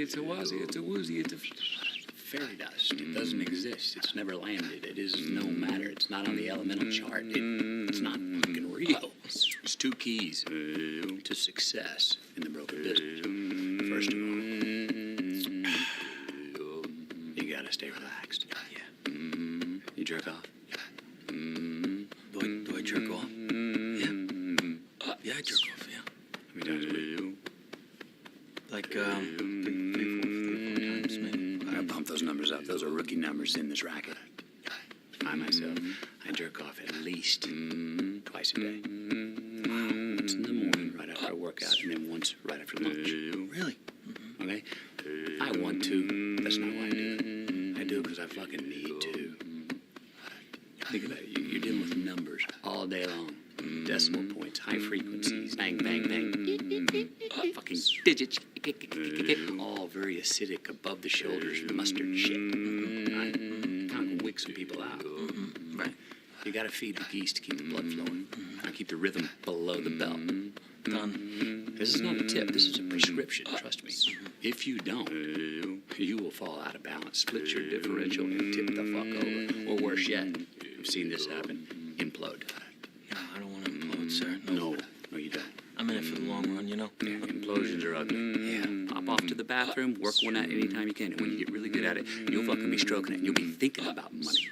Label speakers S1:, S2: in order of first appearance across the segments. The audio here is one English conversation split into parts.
S1: It's a wazzy, it's a woozy, it's a fairy dust. It doesn't exist. It's never landed. It is no matter. It's not on the elemental chart. It's not fucking real. There's two keys to success in the broker business. First of all, you gotta stay relaxed. Yeah. You jerk off?
S2: Do I jerk off? Yeah. Yeah, I jerk off, yeah.
S1: How many times a week?
S2: Like, three, four times, maybe.
S1: I bump those numbers up. Those are rookie numbers in this racket. I myself, I jerk off at least twice a day. Once in the morning, right after I work out, and then once right after lunch.
S2: Really?
S1: Okay? I want to. That's not why I do it. I do it because I fucking need to. Think about it. You're dealing with numbers all day long. Decimal points, high frequencies, bang, bang, bang, fucking digits, all very acidic, above the shoulders, mustard shit. Right? Kind of wick some people out. Right? You gotta feed the geese to keep the blood flowing. Now keep the rhythm below the belt. Done. This is not a tip. This is a prescription. Trust me. If you don't, you will fall out of balance, split your differential, and tip the fuck over. Or worse yet, I've seen this happen. Implode.
S2: No, I don't want to implode, sir.
S1: No, you don't.
S2: I'm in it for the long run, you know?
S1: Yeah, implosions are ugly. Yeah. Pop off to the bathroom, work one out anytime you can. And when you get really good at it, you'll fucking be stroking it. And you'll be thinking about money.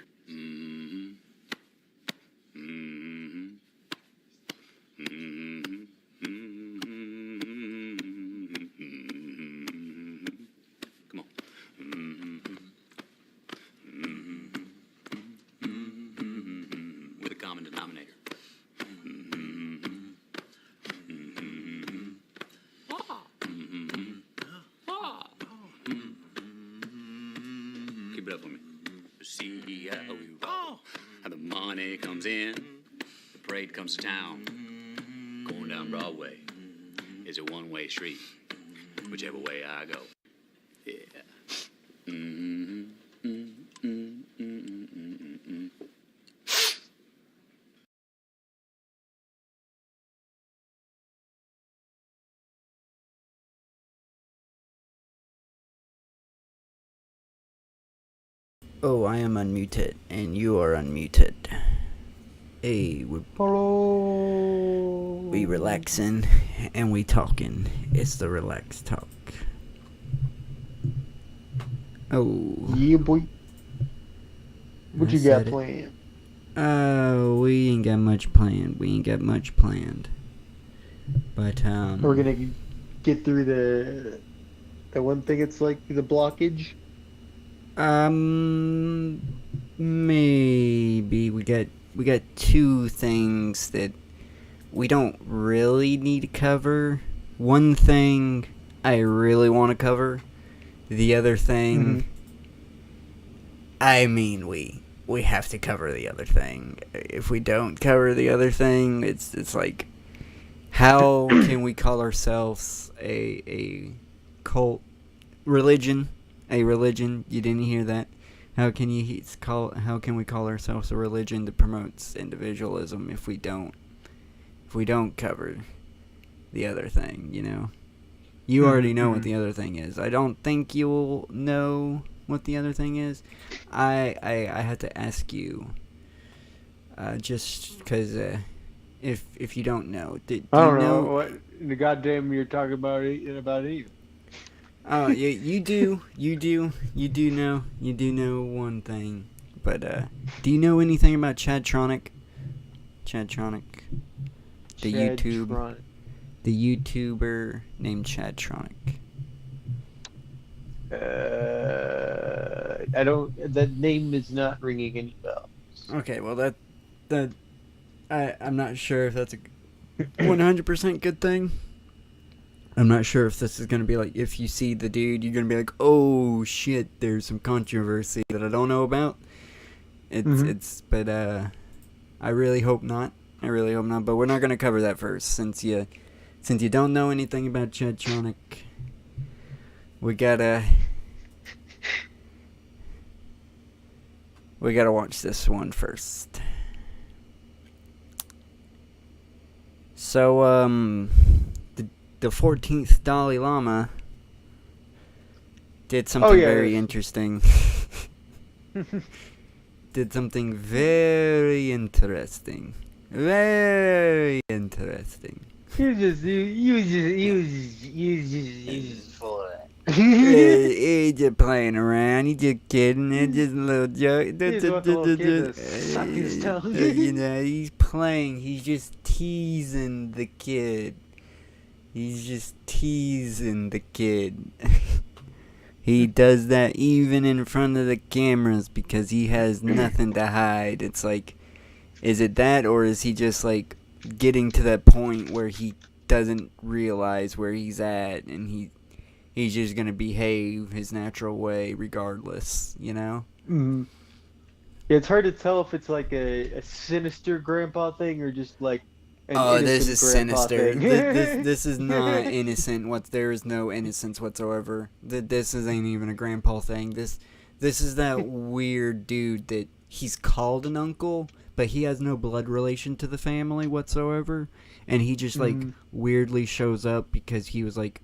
S1: Come on. With a common denominator. Keep it up for me. See how the money comes in, the parade comes to town. Going down Broadway is a one-way street, whichever way I go. Yeah.
S3: Oh, I am unmuted, and you are unmuted. Hey, we relaxing, and we talking. It's the relaxed talk. Oh.
S4: Yeah, boy. What you got planned?
S3: We ain't got much planned. But,
S4: we're gonna get through the one thing, it's like the blockage?
S3: Maybe we got two things that we don't really need to cover. One thing I really want to cover. The other thing, I mean, we have to cover the other thing. If we don't cover the other thing, it's like, how can we call ourselves a cult religion? A religion? You didn't hear that? How can we call ourselves a religion that promotes individualism if we don't cover the other thing, you know? You already know what the other thing is. I don't think you'll know what the other thing is. I had to ask you, just because if you don't know, do
S4: I don't
S3: you
S4: know what the goddamn you're talking about either.
S3: Oh, you do know one thing, but do you know anything about Chadtronic? The YouTuber named Chadtronic.
S4: I don't. That name is not ringing any bells.
S3: Okay, well I'm not sure if that's a 100% good thing. I'm not sure if this is gonna be like, if you see the dude, you're gonna be like, oh shit, there's some controversy that I don't know about. But I really hope not. I really hope not. But we're not gonna cover that first, since you don't know anything about Jedtronic. We gotta watch this one first. So, the 14th Dalai Lama did something very interesting. Did something very interesting. Very interesting.
S4: You just full of that.
S3: He's just playing around. He's just kidding. It's just a little joke.
S4: He just wants the little kid to suck his tongue.
S3: You know, he's playing. He's just teasing the kid. He's just teasing the kid. He does that even in front of the cameras because he has nothing to hide. It's like, is it that, or is he just like getting to that point where he doesn't realize where he's at and he's just gonna behave his natural way regardless, you know?
S4: Mm-hmm. Yeah, it's hard to tell if it's like a sinister grandpa thing or just like an
S3: this is sinister.
S4: thing.
S3: This is not innocent. There is no innocence whatsoever. This ain't even a grandpa thing. This is that weird dude that he's called an uncle, but he has no blood relation to the family whatsoever, and he just like weirdly shows up because he was like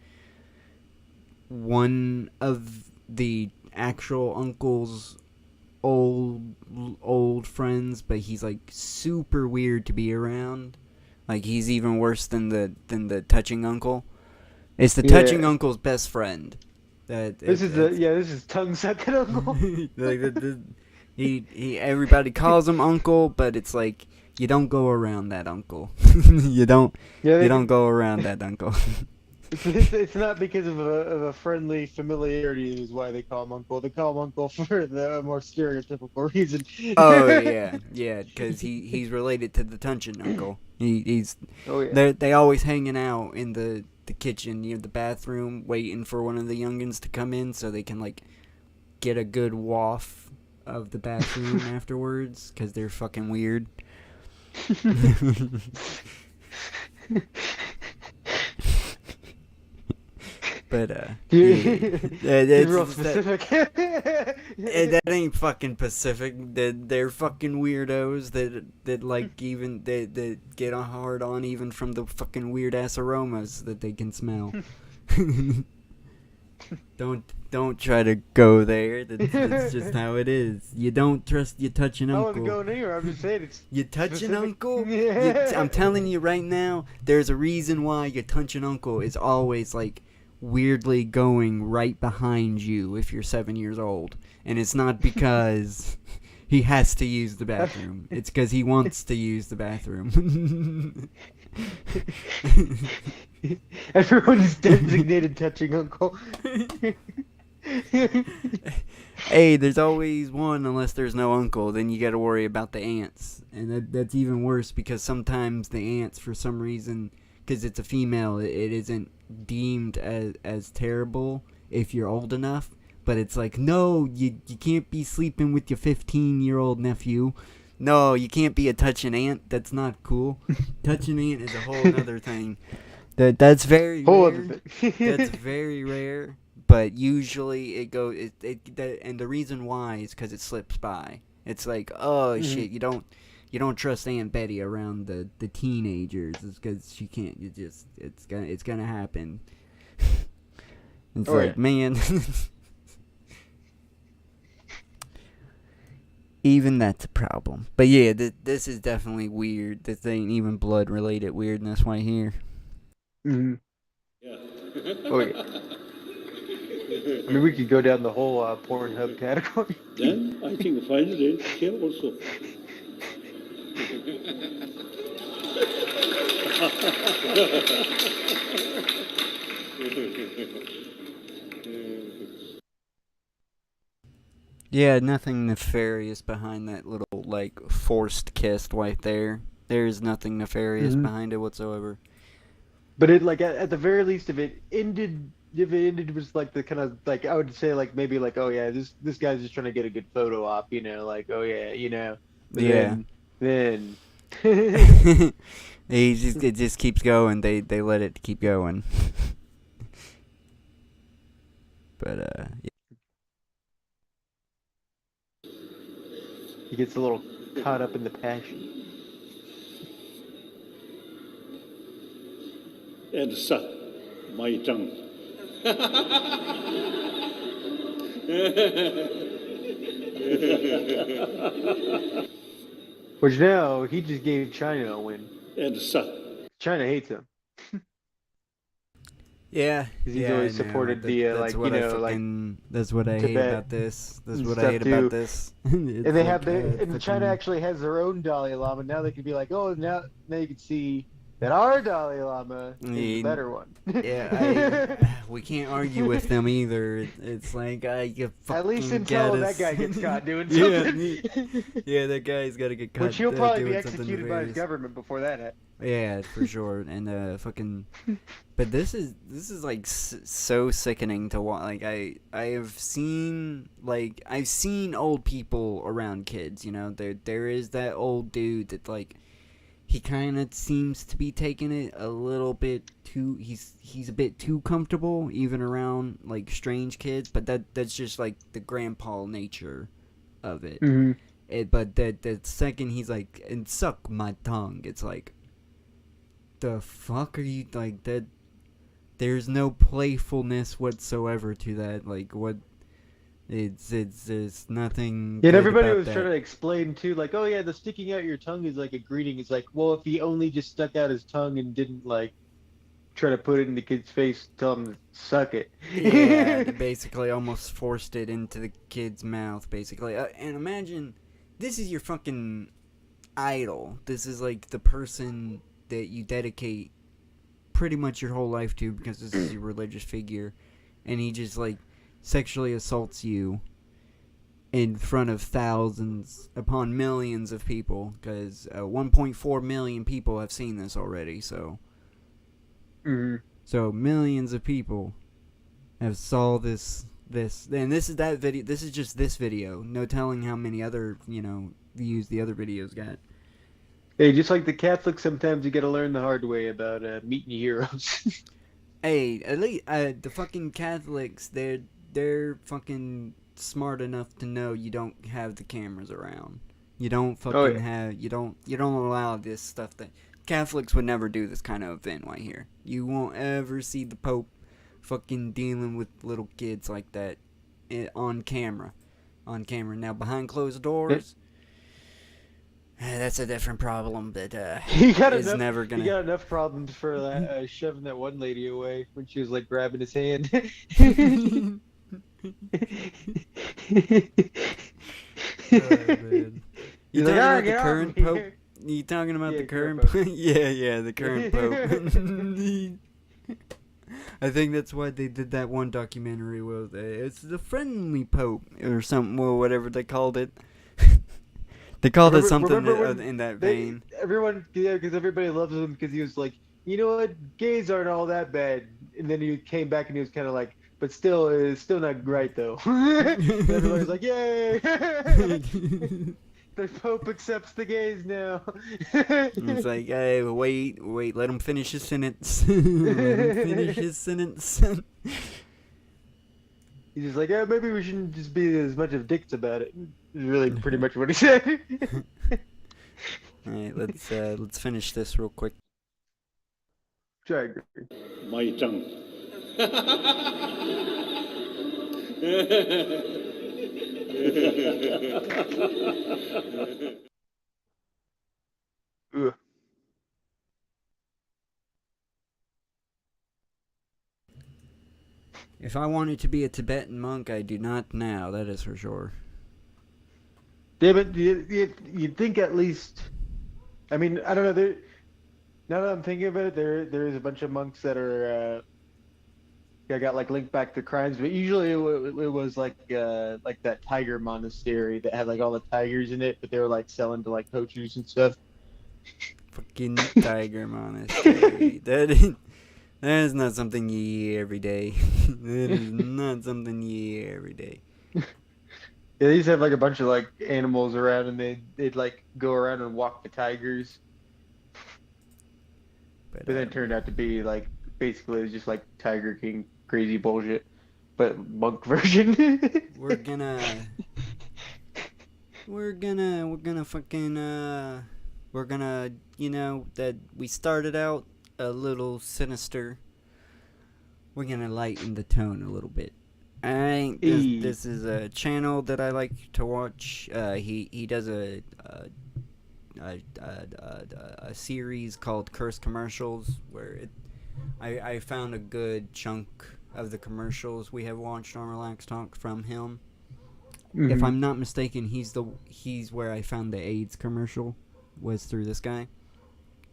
S3: one of the actual uncle's old friends, but he's like super weird to be around. Like, he's even worse than the touching uncle. It's the touching uncle's best friend.
S4: This is tongue sucking uncle.
S3: Everybody calls him uncle, but it's like you don't go around that uncle. you don't go around that uncle.
S4: It's not because of a friendly familiarity is why they call him uncle. They call him uncle for the more stereotypical reason.
S3: Oh yeah, because he's related to the touching uncle. They always hanging out in the kitchen near the bathroom, waiting for one of the youngins to come in so they can like get a good waft of the bathroom afterwards, because they're fucking weird. But
S4: it's real specific.
S3: That ain't fucking Pacific. They're fucking weirdos that like even that get hard on even from the fucking weird ass aromas that they can smell. Don't try to go there. That's just how it is. You don't trust your touching uncle.
S4: I wasn't going anywhere. I'm just saying it's.
S3: Your touching
S4: specific.
S3: uncle?
S4: Yeah.
S3: I'm telling you right now. There's a reason why your touching uncle is always like weirdly going right behind you if you're 7 years old, and it's not because he has to use the bathroom. It's because he wants to use the bathroom.
S4: Everyone is designated touching uncle.
S3: Hey, there's always one unless there's no uncle. Then you got to worry about the aunts, and that's even worse because sometimes the aunts, for some reason, because it's a female, it isn't deemed as terrible if you're old enough. But it's like, no, you can't be sleeping with your 15-year-old nephew. No, you can't be a touching aunt. That's not cool. Touching aunt is a whole other thing. That's very rare. That's very rare. But usually it goes. And the reason why is because it slips by. It's like, oh shit, you don't trust Aunt Betty around the teenagers. It's because she can't. It's gonna happen. It's man. Even that's a problem. But yeah, this is definitely weird. This ain't even blood-related weirdness right here.
S4: Mm-hmm. Yeah. Oh yeah. I mean, we could go down the whole Pornhub category.
S5: Then I think find it here also.
S3: Yeah, nothing nefarious behind that little, like, forced kiss right there. There's nothing nefarious
S4: Hmm.
S3: behind it whatsoever.
S4: But it like at the very least, if it ended was like the kind of like I would say like maybe like oh yeah this guy's just trying to get a good photo op, like oh yeah, but
S3: Yeah.
S4: then
S3: It just keeps going. They let it keep going. But yeah.
S4: he gets a little caught up in the passion.
S5: and suck my tongue.
S4: Which now he just gave China a win.
S5: And suck.
S4: China hates him
S3: Yeah,
S4: because he's
S3: yeah, I
S4: always
S3: know.
S4: supported the
S3: That's
S4: like
S3: what that's what I hate
S4: Tibet
S3: about this. That's
S4: and
S3: what I
S4: stuff
S3: hate
S4: too.
S3: about this.
S4: And they have and China actually has their own Dalai Lama. Now they can be like, oh, now you can see that our Dalai Lama is the better one.
S3: we can't argue with them either. It's like you fucking
S4: At least
S3: get
S4: until that
S3: us.
S4: guy gets caught doing
S3: Yeah,
S4: something.
S3: yeah, that guy's got to get caught.
S4: Which he'll probably be
S3: doing something
S4: executed by his
S3: nefarious.
S4: government before that happens.
S3: Yeah, for sure. And fucking, but this is like so sickening to watch. Like I've seen old people around kids. There is that old dude that like he kind of seems to be taking it a little bit too. He's a bit too comfortable even around like strange kids. But that's just like the grandpa nature of it.
S4: Mm-hmm.
S3: But that second he's like, and suck my tongue. It's like, the fuck are you like that? There's no playfulness whatsoever to that. Like what? It's nothing.
S4: Yeah, and
S3: good
S4: everybody
S3: about
S4: was
S3: that.
S4: trying to explain too, like, oh yeah, the sticking out your tongue is like a greeting. It's like, well, if he only just stuck out his tongue and didn't like try to put it in the kid's face, tell him to suck it.
S3: Yeah, they basically almost forced it into the kid's mouth, basically. And imagine, this is your fucking idol. This is like the person that you dedicate pretty much your whole life to because this is your religious figure, and he just like sexually assaults you in front of thousands upon millions of people because 1.4 million people have seen this already. So millions of people have saw this, and this is that video. This is just this video. No telling how many other views the other videos got.
S4: Hey, just like the Catholics, sometimes you got to learn the hard way about meeting your heroes.
S3: Hey, at least the fucking Catholics, they're fucking smart enough to know you don't have the cameras around. You don't fucking have you don't allow this stuff. That Catholics would never do this kind of event right here. You won't ever see the Pope fucking dealing with little kids like that on camera. Now behind closed doors. That's a different problem that
S4: He got
S3: is
S4: enough.
S3: never gonna.
S4: He got enough problems for shoving that one lady away when she was like grabbing his hand.
S3: Oh, man. You
S4: He's
S3: talking
S4: like,
S3: about the
S4: get off
S3: current
S4: me."
S3: Pope? You talking about
S4: Yeah,
S3: the current
S4: current
S3: Pope? yeah, the current Pope. I think that's why they did that one documentary. Well, it's the friendly Pope or something, or whatever they called it. They called it something in that vein.
S4: Because everybody loves him because he was like, you know what, gays aren't all that bad. And then he came back and he was kind of like, but still, it's still not right though. Everybody's like, yay! The Pope accepts the gays now.
S3: It's like, hey, wait, let him finish his sentence. Let him finish his sentence.
S4: He's just like, yeah, maybe we shouldn't just be as much of dicks about it. Is really pretty much what he said.
S3: All right, let's finish this real quick.
S4: Try agree.
S5: My tongue.
S4: Ugh.
S3: If I wanted to be a Tibetan monk, I do not now. That is for sure.
S4: Yeah, but you'd think at least. I mean, I don't know. Now that I'm thinking about it, there is a bunch of monks that are I got like linked back to crimes, but usually it was like that tiger monastery that had like all the tigers in it, but they were like selling to like poachers and stuff.
S3: Fucking tiger monastery. That is not something you hear every day. That is not something you hear every day.
S4: Yeah, they used to have like a bunch of like animals around, and they'd like go around and walk the tigers. But then it turned out to be like basically it was just like Tiger King crazy bullshit, but monk version.
S3: we're gonna fucking that we started out a little sinister. We're gonna lighten the tone a little bit. Alright, this is a channel that I like to watch. He does a series called Curse Commercials, where I found a good chunk of the commercials we have watched on Relax Talk from him. Mm-hmm. If I'm not mistaken, he's where I found the AIDS commercial, was through this guy.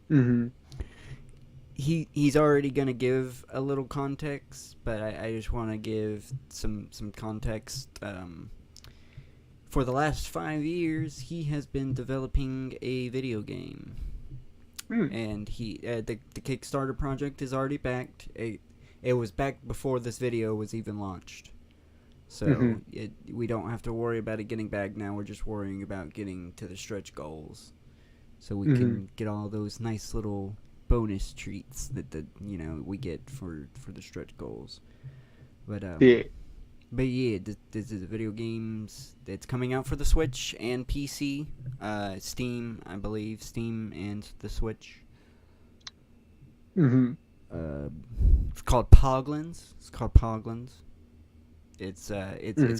S4: Mm-hmm.
S3: He's already gonna give a little context, but I just want to give some context. For the last 5 years, he has been developing a video game, and the Kickstarter project is already backed. It was backed before this video was even launched, so we don't have to worry about it getting backed now. We're just worrying about getting to the stretch goals, so we can get all those nice little bonus treats that we get for the stretch goals. But this is video games that's coming out for the Switch and PC, Steam, I believe, Steam and the Switch. It's called Poglings. It's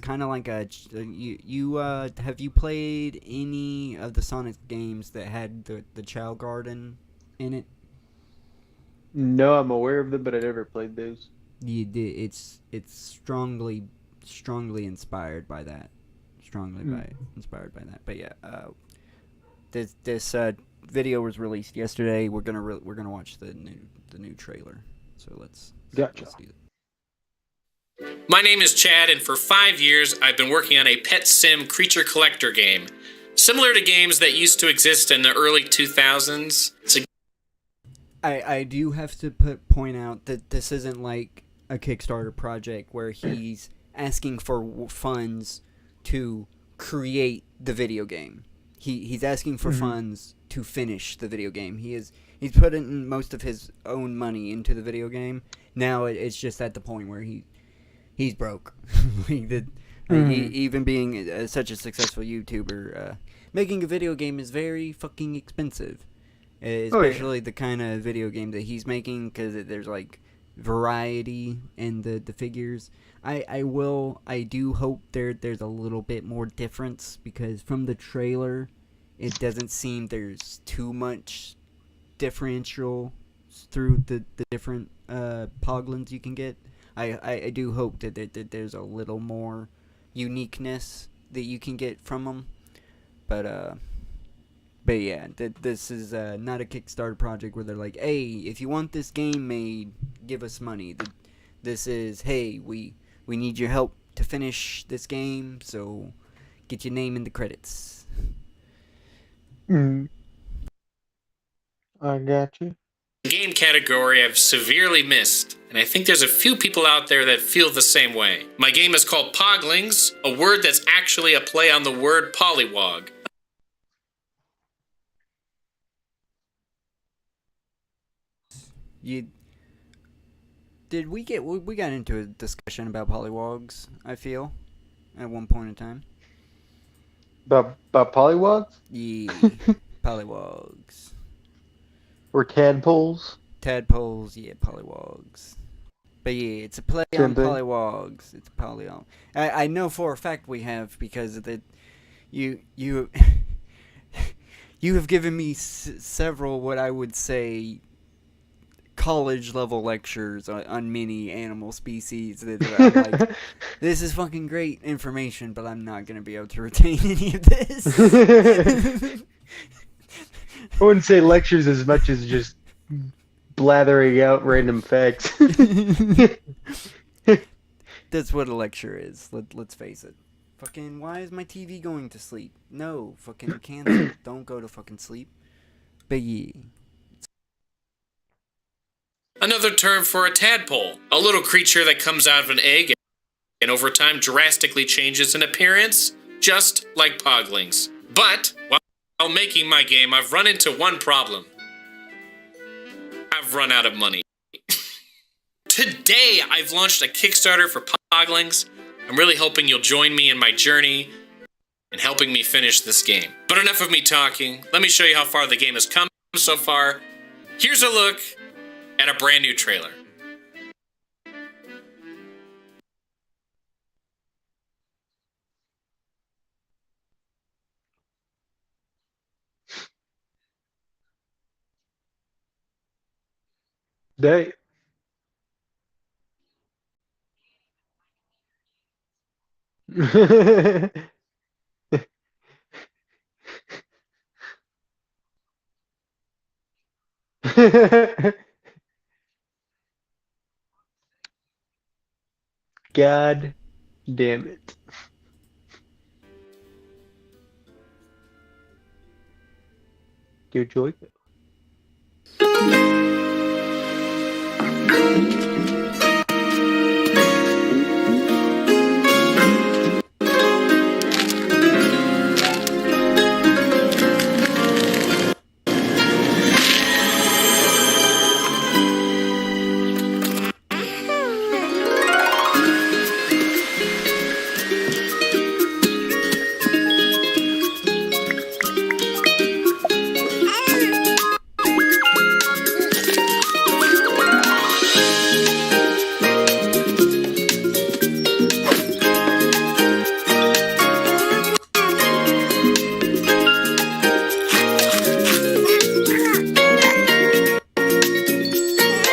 S3: kind of like have you played any of the Sonic games that had the Chow Garden in it?
S4: No, I'm aware of them, but I never played those.
S3: You did. It's strongly inspired by that. Inspired by that. But yeah, this video was released yesterday. We're gonna watch the new trailer. So let's do that.
S6: My name is Chad, and for 5 years I've been working on a pet sim creature collector game, similar to games that used to exist in the early 2000s.
S3: I do have to point out that this isn't like a Kickstarter project where he's asking for funds to create the video game. He's asking for funds to finish the video game. He's put in most of his own money into the video game. Now it's just at the point where he's broke. Even being such a successful YouTuber, making a video game is very fucking expensive. Especially the kind of video game that he's making, because there's like variety in the figures. I do hope there's a little bit more difference, because from the trailer it doesn't seem there's too much differential through the different Poglins you can get. I do hope that there's a little more uniqueness that you can get from them, But yeah, this is not a Kickstarter project where they're like, hey, if you want this game made, give us money. This is, hey, we need your help to finish this game, so get your name in the credits.
S4: I got you.
S6: Game category I've severely missed, and I think there's a few people out there that feel the same way. My game is called Poglings, a word that's actually a play on the word pollywog.
S3: We got into a discussion about polywogs, I feel, at one point in time.
S4: About polywogs?
S3: Yeah, polywogs.
S4: Or tadpoles?
S3: Tadpoles, yeah, polywogs. But yeah, it's a play on polywogs. It's polyon. I know for a fact we have, because you you have given me several, what I would say, college level lectures on many animal species that I'm like, this is fucking great information, but I'm not gonna be able to retain any of this.
S4: I wouldn't say lectures as much as just blathering out random facts.
S3: That's what a lecture is. Let's face it. Fucking, why is my TV going to sleep? No, fucking cancel. Don't go to fucking sleep. Biggie.
S6: Another term for a tadpole, a little creature that comes out of an egg and over time drastically changes in appearance, just like Poglings. But while making my game, I've run into one problem. I've run out of money. Today, I've launched a Kickstarter for Poglings. I'm really hoping you'll join me in my journey in helping me finish this game. But enough of me talking. Let me show you how far the game has come so far. Here's a look at a brand new trailer.
S4: They. God damn it. Dear Joy.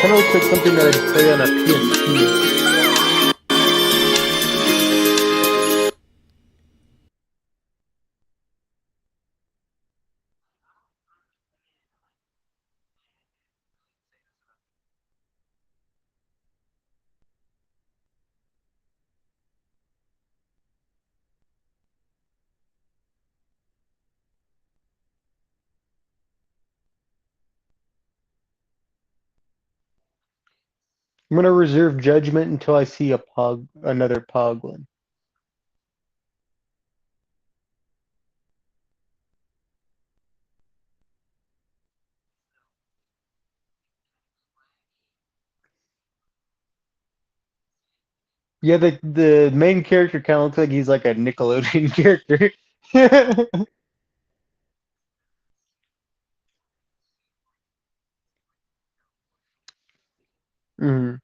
S4: Kind of looks like something that I'd play on a PSP. I'm gonna reserve judgment until I see another Poglin. Yeah, the main character kind of looks like he's like a Nickelodeon character. Mhm.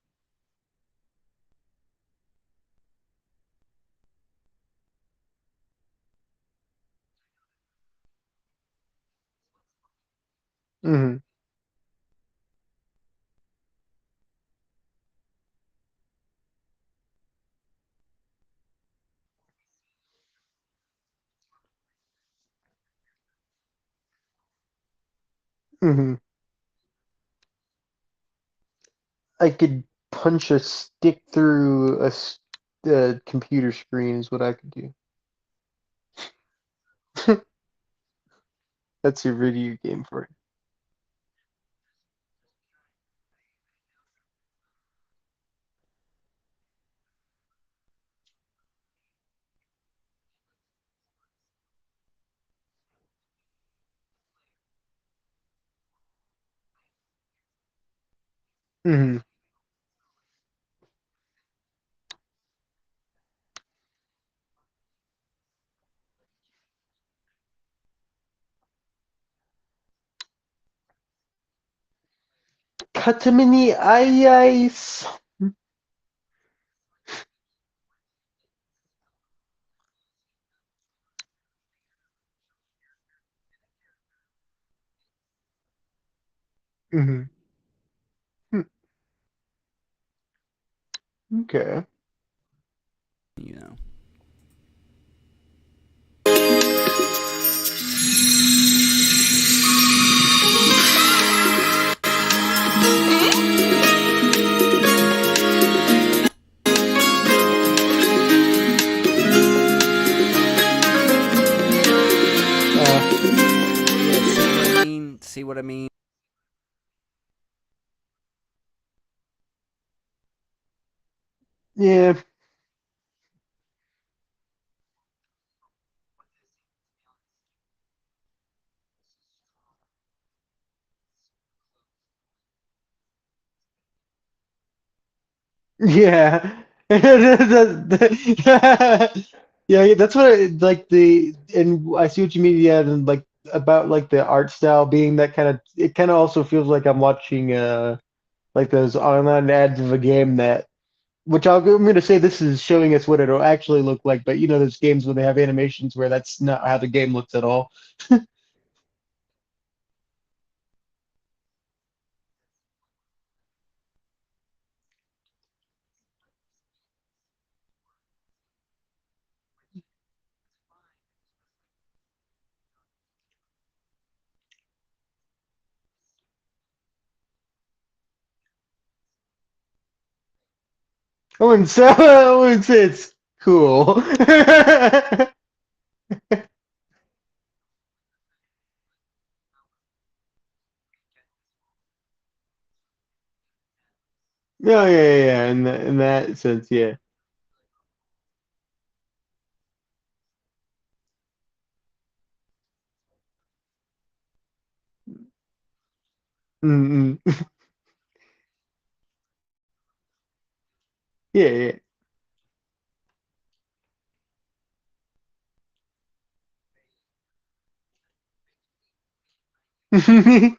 S4: Mhm. Mhm. I could punch a stick through a computer screen is what I could do. That's your video game for it. Mhm. Cut him in the eyes. Mhm. Okay.
S3: You know.
S4: Yeah. Yeah. Yeah, that's what I like and I see what you mean, yeah, and like about like the art style being that kind of it kind of also feels like I'm watching like those online ads of a game that I'm gonna say this is showing us what it'll actually look like, but you know those games where they have animations where that's not how the game looks at all. I wouldn't say it's cool. No, yeah, in that sense, yeah. Mm-mm. Yeah, yeah.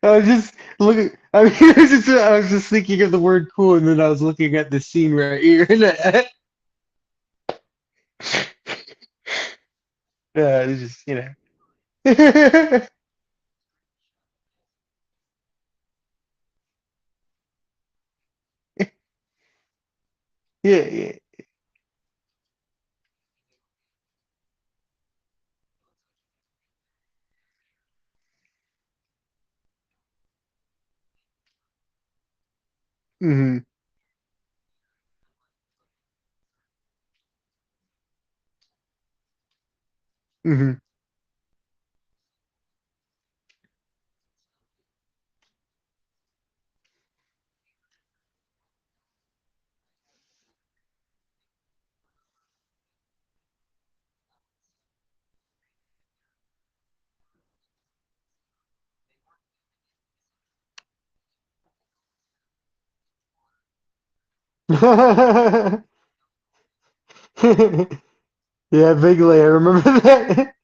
S4: I was just looking. I mean, I was just thinking of the word "cool," and then I was looking at the scene right here. It's just yeah, yeah. Hmm. Hmm. Yeah, vaguely, I remember that.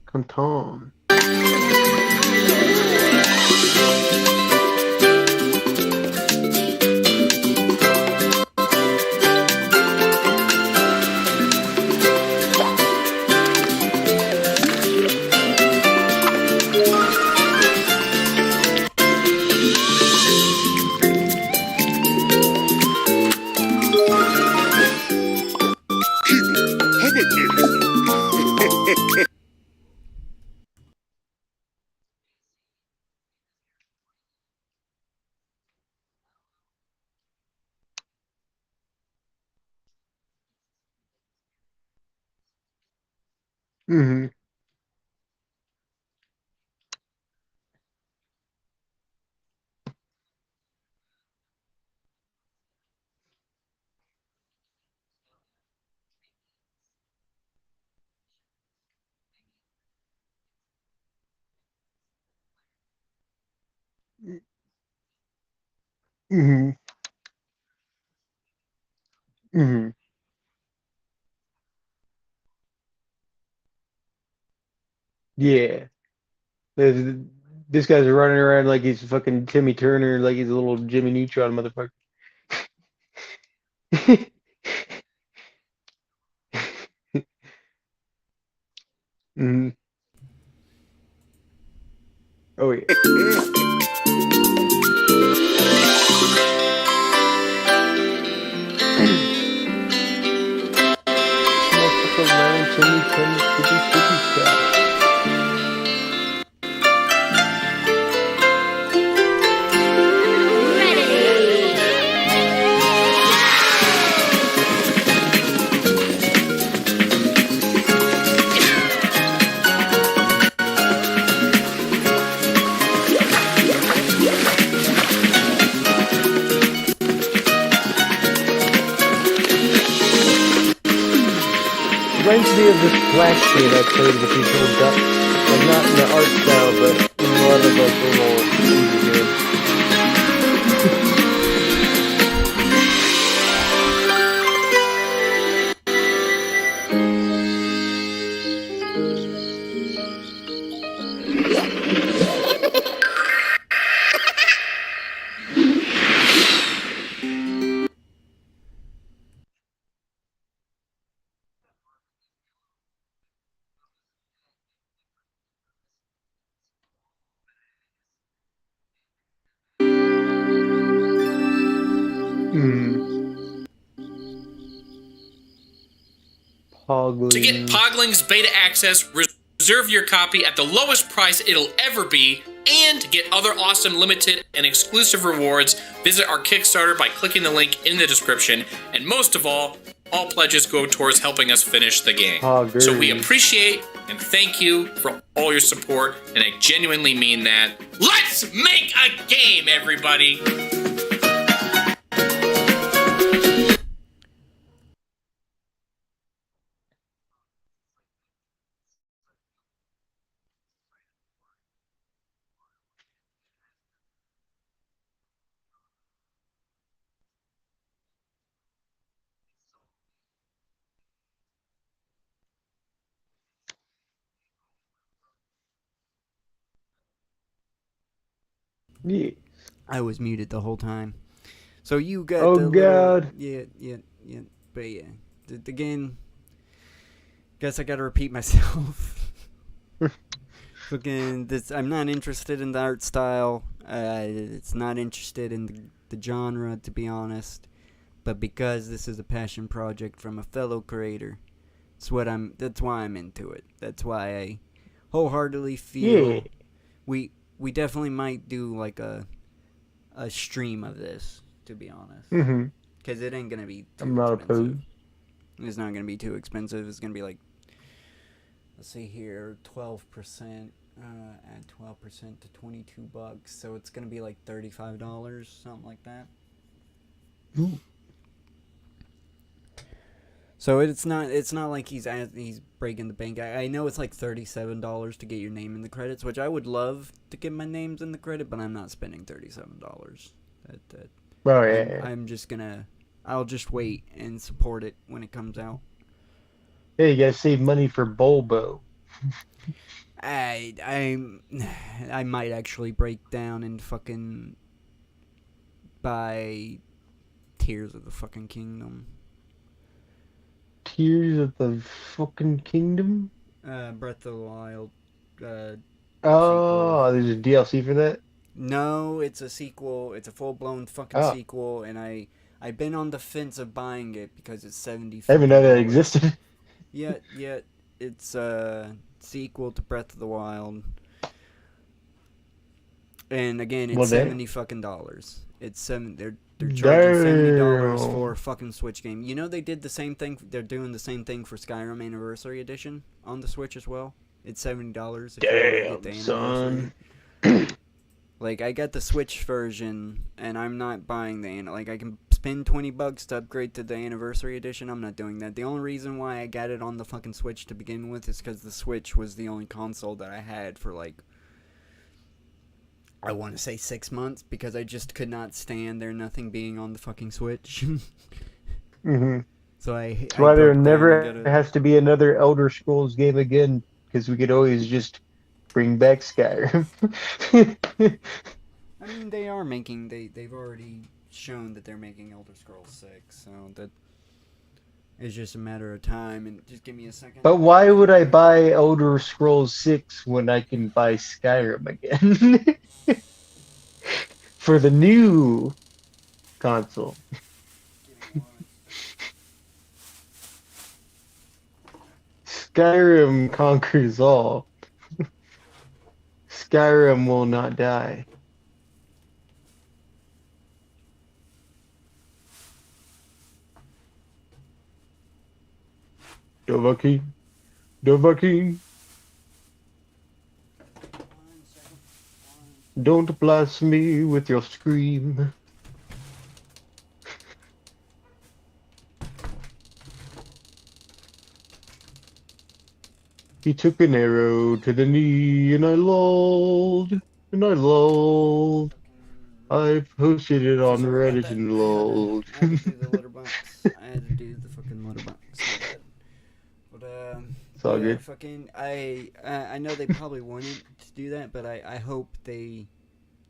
S4: Canton. Hmm. Hmm. Hmm. Yeah. This this guy's running around like he's fucking Timmy Turner, like he's a little Jimmy Neutron motherfucker. Hmm. Oh yeah. Motherfucker ran Timmy Turner Tippy Tippy style. reminds me of this Flash game I played with these little ducks. Like, not in the art style, but in a lot of, like, little easy games. Poglings.
S6: To get Poglings beta access, reserve your copy at the lowest price it'll ever be, and get other awesome limited and exclusive rewards, visit our Kickstarter by clicking the link in the description. And most of all pledges go towards helping us finish the game. So we appreciate and thank you for all your support, and I genuinely mean that. Let's make a game, everybody!
S4: Yeah.
S3: I was muted the whole time. So you got
S4: Oh,
S3: the
S4: God.
S3: Little, yeah. But yeah, again, guess I gotta repeat myself. Fucking this, I'm not interested in the art style. It's not interested in the genre, to be honest. But because this is a passion project from a fellow creator, that's why I'm into it. That's why I wholeheartedly feel we definitely might do like a stream of this, to be honest. Because it ain't gonna be too
S4: I'm not
S3: expensive.
S4: opposed.
S3: It's not gonna be too expensive. It's gonna be like, let's see here, 12%. Add 12% to $22, so it's gonna be like $35, something like that.
S4: Ooh.
S3: So it's not like he's breaking the bank. I know it's like $37 to get your name in the credits, which I would love to get my names in the credit, but I'm not spending $37.
S4: Oh yeah.
S3: I'll just wait and support it when it comes out.
S4: Hey, you gotta save money for Bulbo.
S3: I might actually break down and fucking buy Tears of the fucking Kingdom.
S4: Tears of the fucking Kingdom?
S3: Breath of the Wild.
S4: Oh, there's a DLC for that?
S3: No, it's a sequel. It's a full-blown fucking sequel, and I've been on the fence of buying it because it's $70.
S4: I didn't know that existed.
S3: Yeah, it's a sequel to Breath of the Wild. And again, it's $70 fucking dollars. It's they're charging $70 for a fucking Switch game. You know they did the same thing. They're doing the same thing for Skyrim Anniversary Edition on the Switch as well. It's $70 if you get the anniversary.
S4: Son.
S3: Like, I got the Switch version, and I'm not buying like, I can spend $20 to upgrade to the Anniversary Edition. I'm not doing that. The only reason why I got it on the fucking Switch to begin with is because the Switch was the only console that I had for, like, I want to say 6 months, because I just could not stand there nothing being on the fucking Switch.
S4: Mm-hmm.
S3: So
S4: That's why there never has to be another Elder Scrolls game again, because we could always just bring back Skyrim.
S3: I mean, they are making, they've already shown that they're making Elder Scrolls 6, so that is just a matter of time. And just give me a second.
S4: But why would I buy Elder Scrolls 6 when I can buy Skyrim again? For the new console. Skyrim conquers all. Skyrim will not die. Dovahkiin. Dovahkiin. Don't blast me with your scream. He took an arrow to the knee, and I lolled, and I lolled. I posted it
S3: So
S4: on
S3: sorry about
S4: Reddit
S3: that.
S4: and lolled.
S3: I had to do the letterbox. I had to do the fucking letterbox. My bad.
S4: It's all
S3: Yeah,
S4: good.
S3: fucking, I know they probably wanted to do that, but I hope they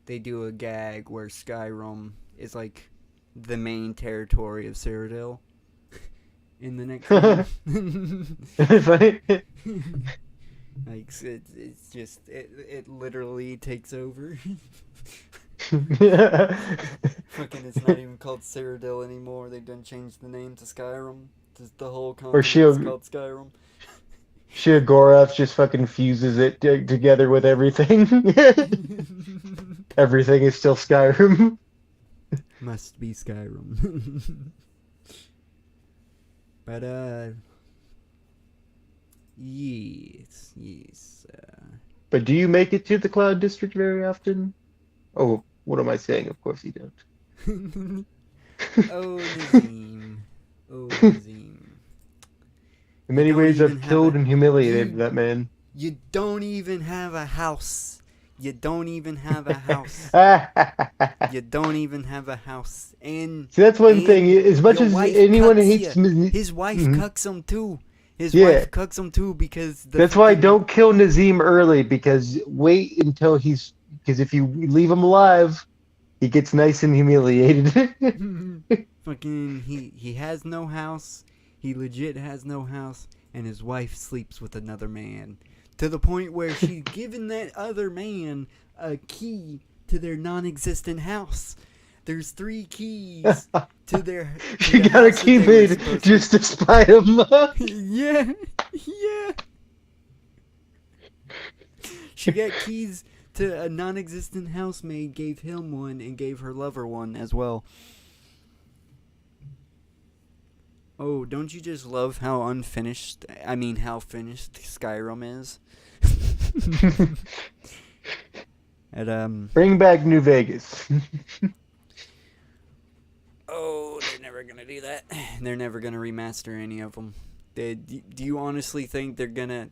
S3: do a gag where Skyrim is like the main territory of Cyrodiil in the next game.
S4: Funny.
S3: Like it's just it literally takes over. Fucking, it's not even called Cyrodiil anymore. They done changed the name to Skyrim. Just the whole
S4: Or
S3: continent's called Skyrim.
S4: Gorath just fucking fuses it together with everything. Everything is still Skyrim.
S3: Must be Skyrim. But yes.
S4: But do you make it to the Cloud District very often? Oh, what am I saying? Of course you don't.
S3: Oh, Nazim. Oh, Nazim.
S4: In many
S3: don't
S4: ways,
S3: even
S4: I've
S3: have
S4: killed
S3: a-
S4: and humiliated
S3: you-
S4: that man.
S3: You don't even have a house. You don't even have a house. You don't even have a house. And
S4: See, that's one
S3: and
S4: thing. As much
S3: your
S4: as
S3: wife
S4: anyone
S3: cucks
S4: hates
S3: ya.
S4: me,
S3: His wife
S4: Mhm.
S3: cucks him too. His
S4: Yeah.
S3: wife cucks him too because
S4: that's why don't kill Nazim early, because wait until because if you leave him alive, he gets nice and humiliated.
S3: fucking he has no house. He legit has no house, and his wife sleeps with another man. To the point where she's given that other man a key to their non-existent house. There's 3 keys to their. To
S4: She
S3: the
S4: got a
S3: house that
S4: key
S3: they were
S4: made
S3: supposed to-
S4: just to spite him.
S3: Yeah, yeah. She got keys to a non-existent housemaid, gave him one, and gave her lover one as well. Oh, don't you just love how how finished Skyrim is? And
S4: Bring back New Vegas.
S3: oh, they're never gonna do that. They're never gonna remaster any of them. Do you honestly think they're gonna?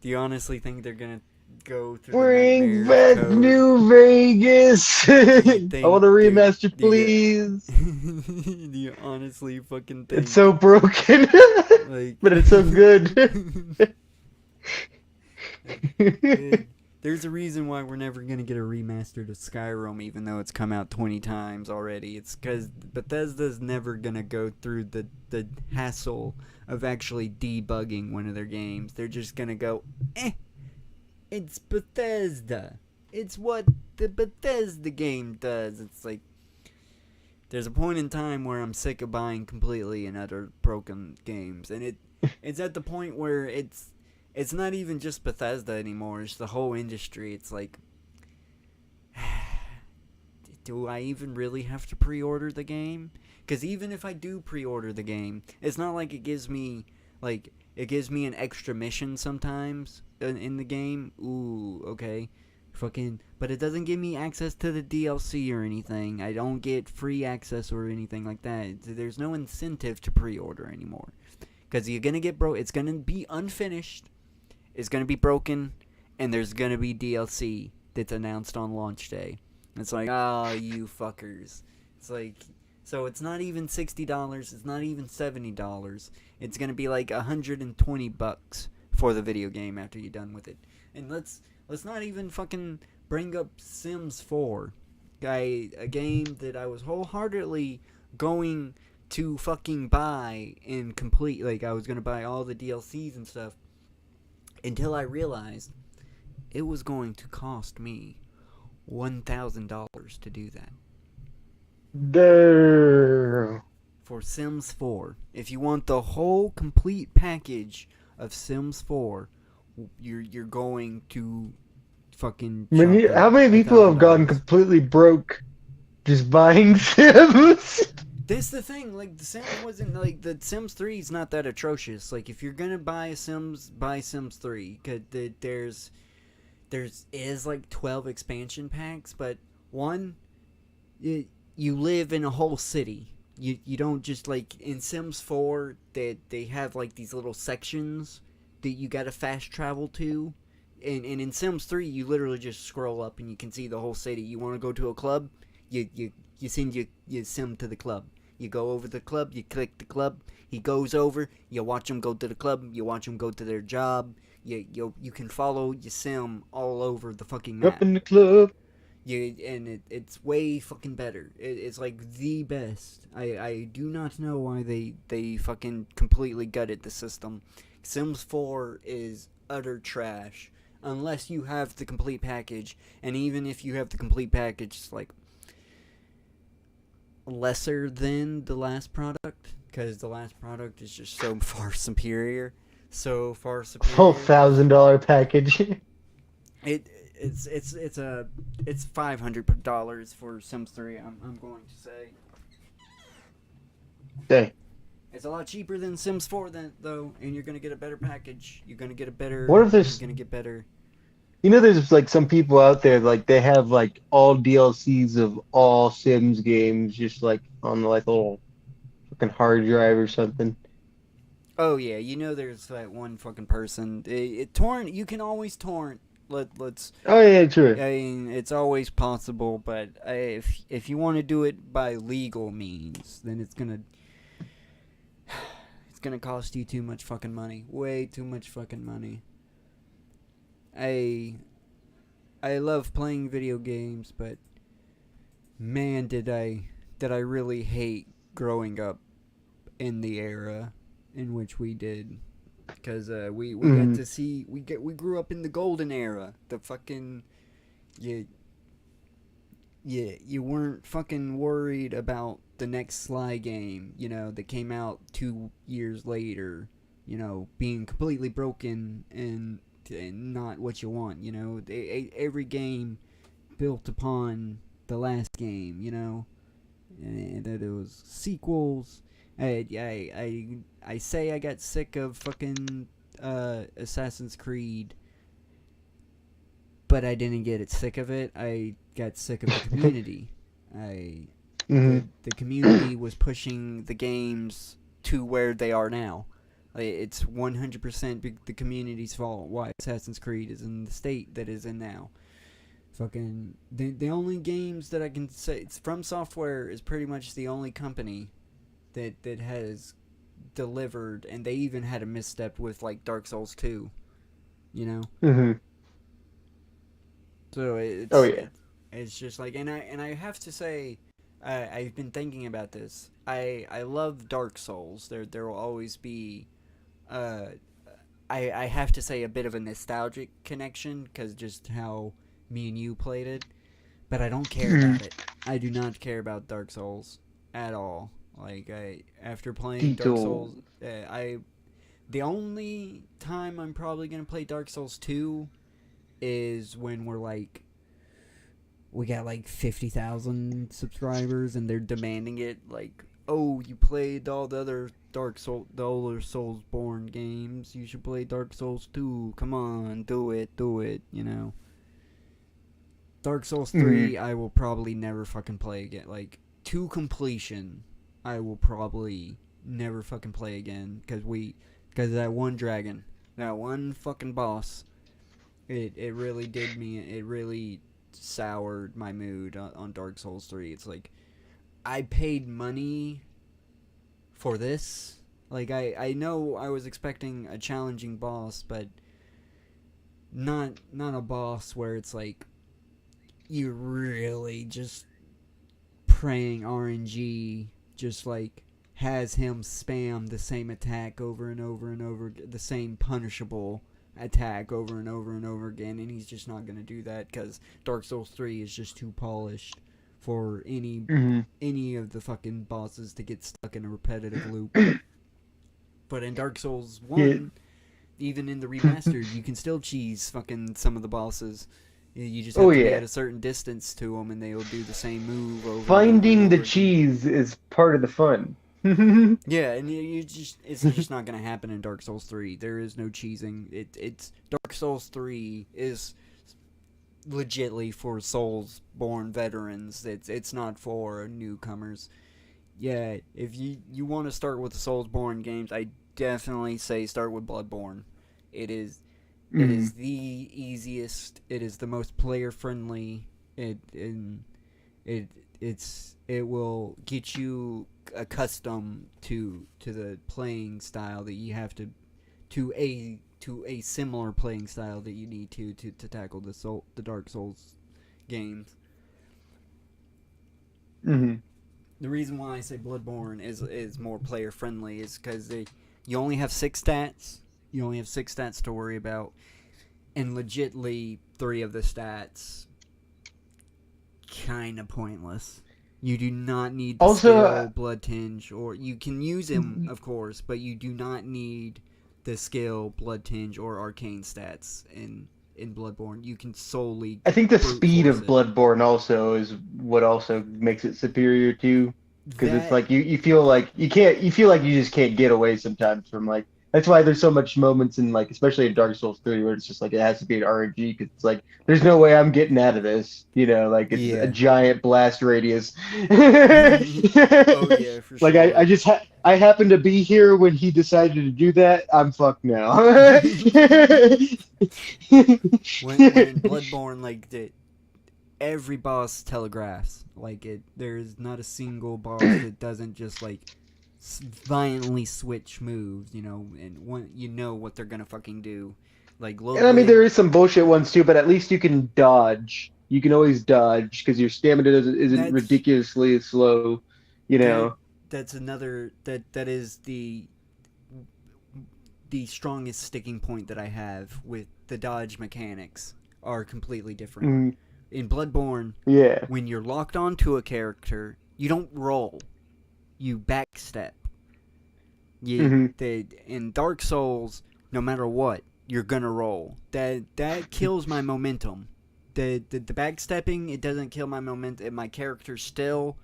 S3: Do you honestly think they're gonna go through
S4: Bring
S3: the
S4: back
S3: nightmare code?
S4: New Vegas. I want a remaster,
S3: do you-
S4: please.
S3: Do you honestly fucking think?
S4: It's so broken,
S3: like,
S4: but it's so good.
S3: Dude, there's a reason why we're never gonna get a remaster to Skyrim, even though it's come out 20 times already. It's because Bethesda's never gonna go through the hassle of actually debugging one of their games. They're just gonna go, it's Bethesda. It's what the Bethesda game does. It's like, there's a point in time where I'm sick of buying completely and utter broken games, and it's at the point where it's not even just Bethesda anymore. It's the whole industry. It's like, do I even really have to pre-order the game? Because even if I do pre-order the game, it's not like it gives me an extra mission sometimes in the game. Ooh, okay. But it doesn't give me access to the DLC or anything. I don't get free access or anything like that. There's no incentive to pre-order anymore. Because you're going to get it's going to be unfinished. It's going to be broken. And there's going to be DLC that's announced on launch day. It's like, oh, you fuckers. It's like, so it's not even $60. It's not even $70. It's going to be like $120 for the video game after you're done with it. And let's not even fucking bring up Sims 4. A game that I was wholeheartedly going to fucking buy and complete. Like, I was going to buy all the DLCs and stuff. Until I realized it was going to cost me $1,000 to do that.
S4: Damn.
S3: For Sims 4. If you want the whole complete package of Sims 4, you're going to fucking
S4: How many people have gone completely broke just buying Sims?
S3: That's the thing, like, the Sims wasn't, like, the Sims 3 is not that atrocious. Like, if you're gonna buy Sims 3, cause there's like 12 expansion packs, but one, you live in a whole city. You don't just, like, in Sims 4, they have, like, these little sections that you gotta fast travel to. And in Sims 3, you literally just scroll up and you can see the whole city. You want to go to a club, you send your sim to the club. You go over to the club, you click the club, he goes over, you watch him go to the club, you watch him go to their job. You can follow your sim all over the fucking map.
S4: Up in the club.
S3: It's way fucking better. It's like the best. I do not know why they fucking completely gutted the system. Sims 4 is utter trash unless you have the complete package, and even if you have the complete package, it's like lesser than the last product, because the last product is just so far superior. So far superior.
S4: Whole $1,000 package.
S3: It's $500 for Sims 3. I'm going to say.
S4: Dang.
S3: It's a lot cheaper than Sims 4 though, and you're gonna get a better package. You're gonna get a better.
S4: What if there's?
S3: You're gonna get better.
S4: You know, there's like some people out there like they have like all DLCs of all Sims games just like on like a little fucking hard drive or something.
S3: Oh yeah, you know there's that one fucking person. Torrent. You can always torrent. Let's.
S4: Oh yeah, true.
S3: I mean, it's always possible, but if you want to do it by legal means, then it's gonna cost you too much fucking money. Way too much fucking money. I love playing video games, but man, did I really hate growing up in the era in which we did, because we got to see we grew up in the golden era. The fucking you weren't fucking worried about the next Sly game, that came out 2 years later, being completely broken and not what you want, every game built upon the last game, and that it was sequels. I say I got sick of fucking Assassin's Creed, but I didn't get sick of it. I got sick of the community. The community was pushing the games to where they are now. It's 100% the community's fault why Assassin's Creed is in the state that is in now. Fucking the only games that I can say, it's From Software is pretty much the only company that has delivered, and they even had a misstep with like Dark Souls 2, So it's just like, and I have to say, I've been thinking about this. I love Dark Souls. There will always be, I have to say, a bit of a nostalgic connection because just how me and you played it. But I don't care about it. I do not care about Dark Souls at all. Like after playing Dark Souls, the only time I'm probably gonna play Dark Souls 2 is when we got like 50,000 subscribers and they're demanding it. Like, oh, you played all the other the other Soulsborne games. You should play Dark Souls 2. Come on, do it. Dark Souls 3, I will probably never fucking play again. Like, to completion, I will probably never fucking play again because that one dragon, that one fucking boss, it really did me. It really soured my mood on Dark Souls 3. It's like, I paid money for this. Like, I know I was expecting a challenging boss, but not a boss where it's like you really just praying RNG just like has him spam the same attack over and over and over, the same punishable attack over and over and over again, and he's just not going to do that because Dark Souls 3 is just too polished for any of the fucking bosses to get stuck in a repetitive loop. But in Dark Souls 1, even in the remastered, you can still cheese fucking some of the bosses. You just have to be at a certain distance to them, and they'll do the same move over.
S4: Finding the cheese is part of the fun.
S3: Yeah, and it's just not gonna happen in Dark Souls 3. There is no cheesing. It's Dark Souls 3 is legitly for Soulsborne veterans. It's not for newcomers. Yeah, if you want to start with the Soulsborne games, I definitely say start with Bloodborne. It is the easiest. It is the most player friendly. It will get you accustomed to the playing style that you have to a similar playing style that you need to tackle the Dark Souls games.
S4: Mm-hmm.
S3: The reason why I say Bloodborne is more player friendly is because you only have 6 stats. You only have 6 stats to worry about, and legitly 3 of the stats kind of pointless. You do not need the skill, blood tinge, or you can use them, of course, but you do not need the skill, blood tinge, or arcane stats in Bloodborne. You can solely.
S4: I think the speed of
S3: it.
S4: Bloodborne also is what also makes it superior too, because it's like you feel like you just can't get away sometimes from like. That's why there's so much moments in like, especially in Dark Souls 3, where it's just like it has to be an RNG because it's like there's no way I'm getting out of this, like it's a giant blast radius.
S3: Oh yeah, for sure.
S4: Like I happened to be here when he decided to do that. I'm fucked now.
S3: when in Bloodborne, like every boss telegraphs. Like there's not a single boss that doesn't just like violently switch moves, and what they're gonna fucking do. Like
S4: and I mean, there is some bullshit ones too, but at least you can dodge. You can always dodge because your stamina isn't ridiculously slow.
S3: That's another that is the strongest sticking point that I have with the dodge mechanics are completely different. In Bloodborne, when you're locked onto a character, you don't roll. You backstep. In Dark Souls, no matter what, you're gonna roll. That kills my momentum. The backstepping, it doesn't kill my momentum. My character's still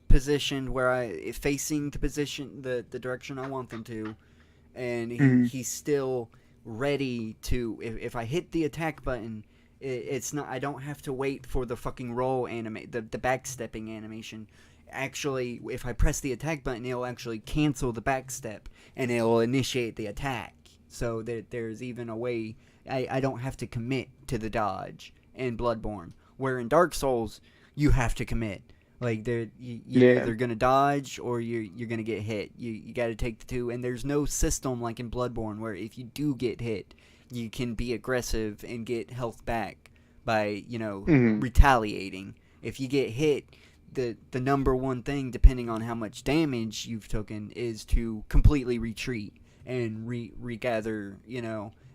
S3: positioned where facing the direction I want them to, and he's still ready to. If I hit the attack button, it's not. I don't have to wait for the fucking roll the backstepping animation. Actually, if I press the attack button, it'll actually cancel the backstep, and it'll initiate the attack. So that there's even a way I don't have to commit to the dodge in Bloodborne. Where in Dark Souls, you have to commit. Like you're either gonna dodge or you're gonna get hit. You got to take the two, and there's no system like in Bloodborne where if you do get hit, you can be aggressive and get health back by retaliating. If you get hit, the number one thing, depending on how much damage you've taken, is to completely retreat and regather.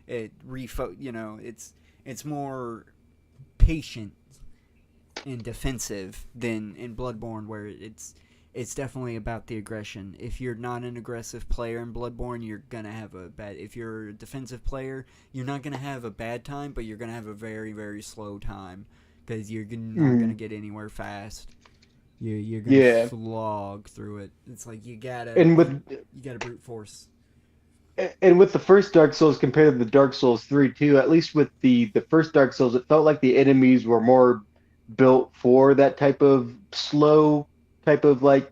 S3: It's more patient and defensive than in Bloodborne, where it's definitely about the aggression. If you're not an aggressive player in Bloodborne, you're gonna have a bad. If you're a defensive player, you're not gonna have a bad time, but you're gonna have a very, very slow time because you're not gonna get anywhere fast. You're gonna slog through it. It's like you gotta brute force.
S4: And with the first Dark Souls compared to the Dark Souls 3 too, at least with the first Dark Souls, it felt like the enemies were more built for that type of slow type of fighting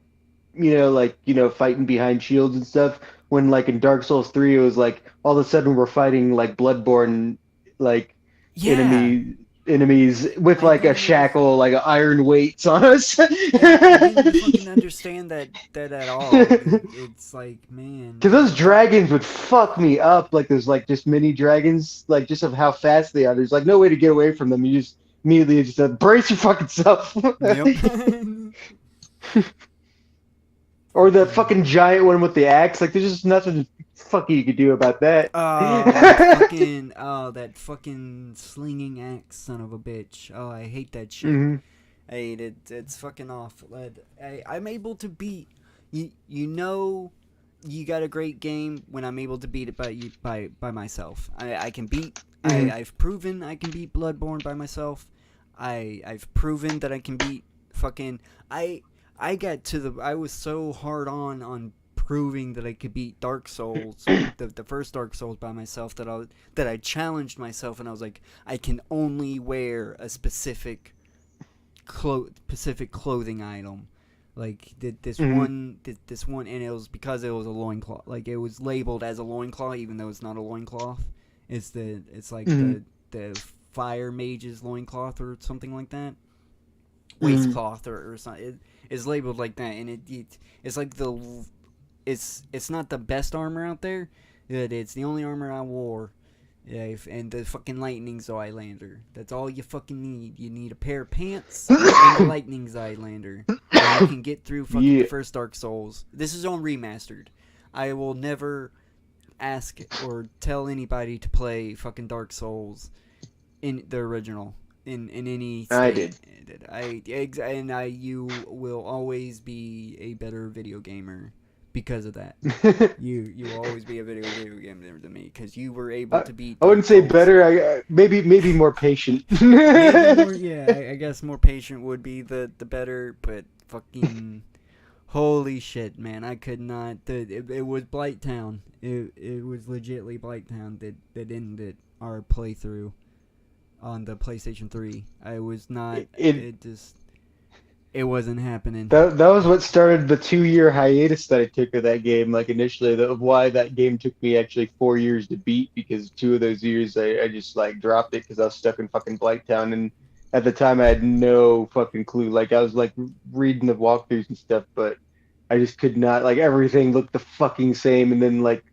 S4: behind shields and stuff. When like in Dark Souls 3, it was like all of a sudden we're fighting like Bloodborne enemies with like a shackle, like iron weights on us.
S3: I didn't fucking understand that at all. It's like, man,
S4: because those dragons would fuck me up. Like there's like just mini dragons, like just of how fast they are. There's like no way to get away from them. You just immediately just brace your fucking self.
S3: Yep.
S4: Or the fucking giant one with the axe. Like there's just nothing fucking you could do about that.
S3: That fucking slinging axe son of a bitch. Oh, I hate that shit. I hate it. It's fucking awful. I'm able to beat you. You got a great game when I'm able to beat it by myself. I can beat. I've proven I can beat Bloodborne by myself. I've proven that I can beat fucking. I was so hard on proving that I could beat Dark Souls, the first Dark Souls by myself, that I challenged myself, and I was like, I can only wear a specific clothing item, like this one, and it was because it was a loincloth. Like it was labeled as a loincloth, even though it's not a loincloth, It's like
S4: Mhm.
S3: the fire mage's loincloth or something like that.
S4: Mhm.
S3: Waistcloth or something. It's labeled like that, and it's like it's not the best armor out there. It's the only armor I wore. Yeah, and the fucking Lightning Zylander. That's all you fucking need. You need a pair of pants and the Lightning Zylander. And you can get through fucking the
S4: Yeah.
S3: first Dark Souls. This is on remastered. I will never ask or tell anybody to play fucking Dark Souls in the original in any state.
S4: I did.
S3: You will always be a better video gamer because of that. You will always be a video gamer than me because you were able to beat.
S4: I wouldn't
S3: Dark
S4: say
S3: Souls.
S4: better. Maybe more patient.
S3: Maybe more, yeah, I guess more patient would be the better, but fucking holy shit, man, I could not. It was Blighttown. It was legitly Blighttown that ended our playthrough on the PlayStation 3. I was not. It wasn't happening.
S4: That was what started the 2-year hiatus that I took of that game. Like initially, of why that game took me actually 4 years to beat, because 2 of those years I just like dropped it because I was stuck in fucking Blighttown, and at the time I had no fucking clue. Like I was like reading the walkthroughs and stuff, but I just could not. Like everything looked the fucking same, and then like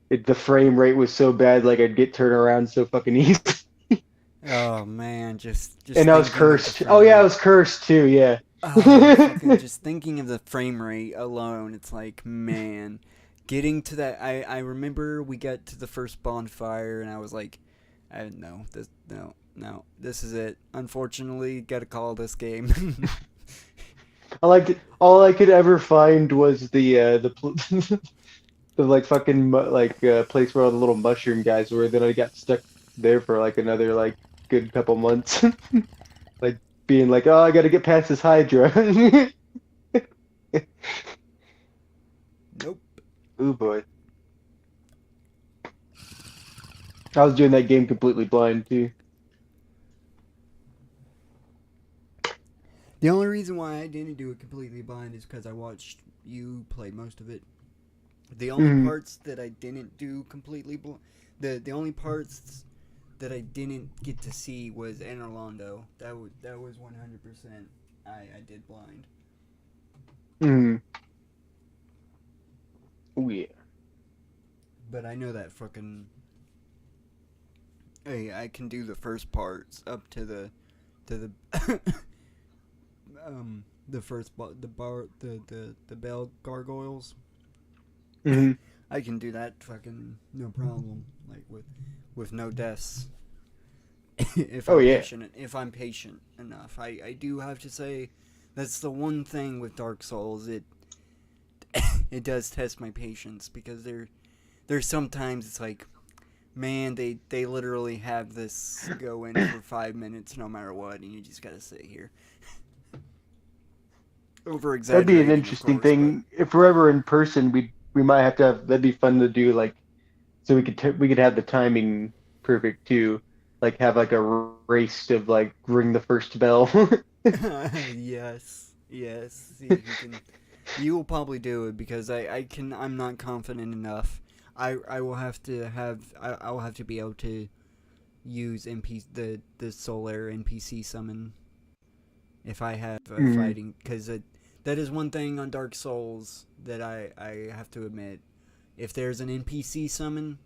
S4: the frame rate was so bad, like I'd get turned around so fucking easy.
S3: Oh man, just
S4: And I was
S3: thinking of the
S4: cursed.
S3: frame
S4: Oh yeah, I
S3: rate.
S4: was cursed too. Yeah.
S3: Fucking just thinking of the frame rate alone, it's like, man, getting to that. I remember we got to the first bonfire, and I was like, no, this is it. Unfortunately, gotta call this game.
S4: I liked it. All I could ever find was the like fucking place where all the little mushroom guys were. Then I got stuck there for like another like good couple months, like being like, oh, I got to get past this Hydra.
S3: Nope.
S4: Ooh boy, I was doing that game completely blind too.
S3: The only reason why I didn't do it completely blind is because I watched you play most of it. The only parts that I didn't do completely the only parts that I didn't get to see was Orlando. That was 100%. I did blind.
S4: Mm. Oh yeah.
S3: But I know that fucking. Hey, I can do the first parts up to the the first the bell gargoyles.
S4: Mm-hmm.
S3: I can do that fucking no problem, like with no deaths. If I'm patient enough. I do have to say that's the one thing with Dark Souls, it does test my patience, because there's sometimes it's like, man, they literally have this going for 5 minutes no matter what, and you just gotta sit here. Over exaggerating.
S4: That'd be an interesting thing. If we're ever in person, we might have to have. That'd be fun to do. Like, so we could have the timing perfect too. Like have like a race of like ring the first bell.
S3: Yes. See, you will probably do it, because I'm not confident enough. I will have to be able to use the Solar NPC summon if I have fighting, because that is one thing on Dark Souls that I have to admit. If there's an NPC summon,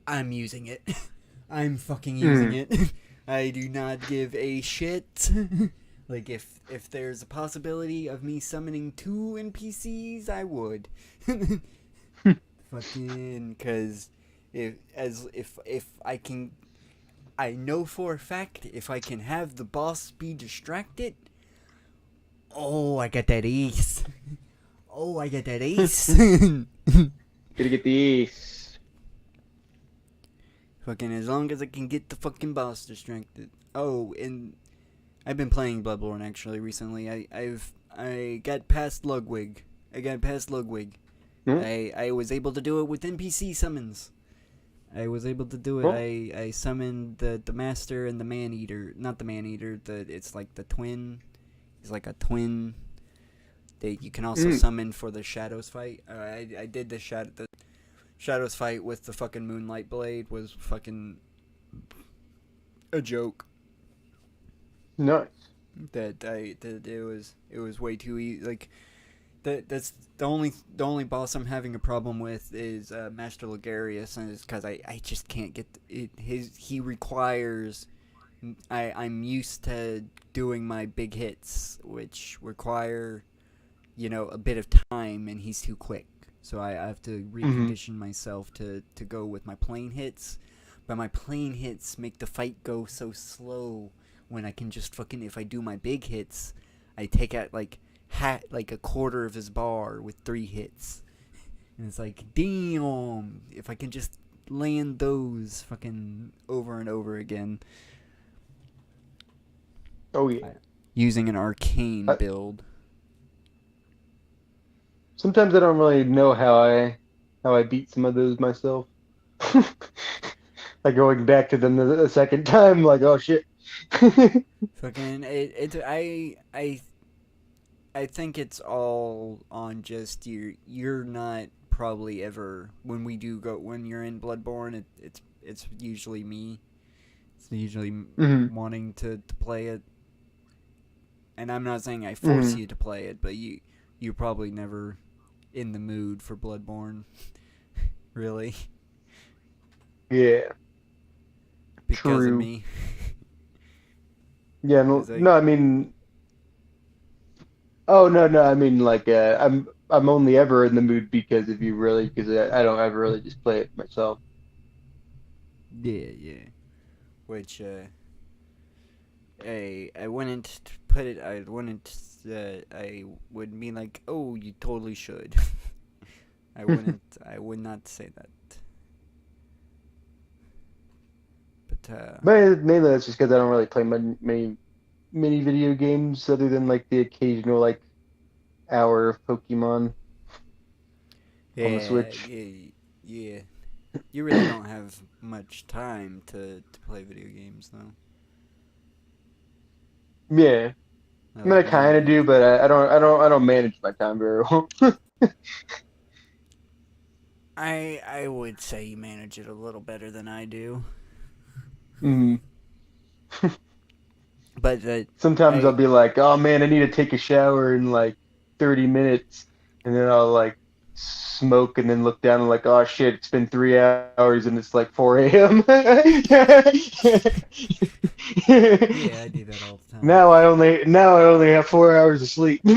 S3: I'm using it. I'm fucking using it. I do not give a shit. Like, if there's a possibility of me summoning 2 NPCs, I would. Fucking, because if I can, I know for a fact, if I can have the boss be distracted, oh, I got that ace. Oh, I got that ace.
S4: Gotta get the ace.
S3: Fucking, as long as I can get the fucking boss distracted. Oh, and I've been playing Bloodborne actually recently. I got past Ludwig. I was able to do it with NPC summons. I was able to do it.
S4: Oh.
S3: I summoned the Master and the Man-Eater. Not the Man-Eater, it's like the twin. He's like a twin that you can also summon for the Shadows fight. I did the Shadow's fight with the fucking Moonlight Blade was fucking a joke.
S4: Nice.
S3: That it was way too easy. Like that's the only boss I'm having a problem with is Master Ligarius, and it's because I just can't get it. He requires. I'm used to doing my big hits, which require, a bit of time, and he's too quick. So I have to recondition myself to go with my plane hits. But my plane hits make the fight go so slow when I can just fucking, if I do my big hits, I take out like a quarter of his bar with 3 hits. And it's like, damn, if I can just land those fucking over and over again.
S4: Oh yeah.
S3: Using an arcane build.
S4: Sometimes I don't really know how I beat some of those myself. Like going back to them the second time, like, oh shit.
S3: Fucking I think it's all on just you're not probably ever when you're in Bloodborne, it's usually me. It's usually wanting to play it. And I'm not saying I force you to play it, but you're probably never in the mood for Bloodborne. Really?
S4: Yeah.
S3: Because of me.
S4: Yeah, no, I mean, oh no, I mean like I'm only ever in the mood because of you, really, because I don't ever really just play it myself.
S3: Yeah. Which I wouldn't put it. I wouldn't. I would be like, oh, you totally should. I wouldn't. I would not say that. But
S4: mainly that's just because I don't really play many video games other than like the occasional like hour of Pokemon on the Switch.
S3: Yeah. You really don't have much time to play video games, though.
S4: Yeah, I mean I kind of do, but I don't manage my time very well.
S3: I would say you manage it a little better than I do. But
S4: sometimes I'll be like, oh man, I need to take a shower in like 30 minutes, and then I'll like smoke and then look down and like, oh shit, it's been 3 hours and it's like 4 a.m.
S3: Yeah, I do that all the time.
S4: Now I only have 4 hours of sleep.
S3: I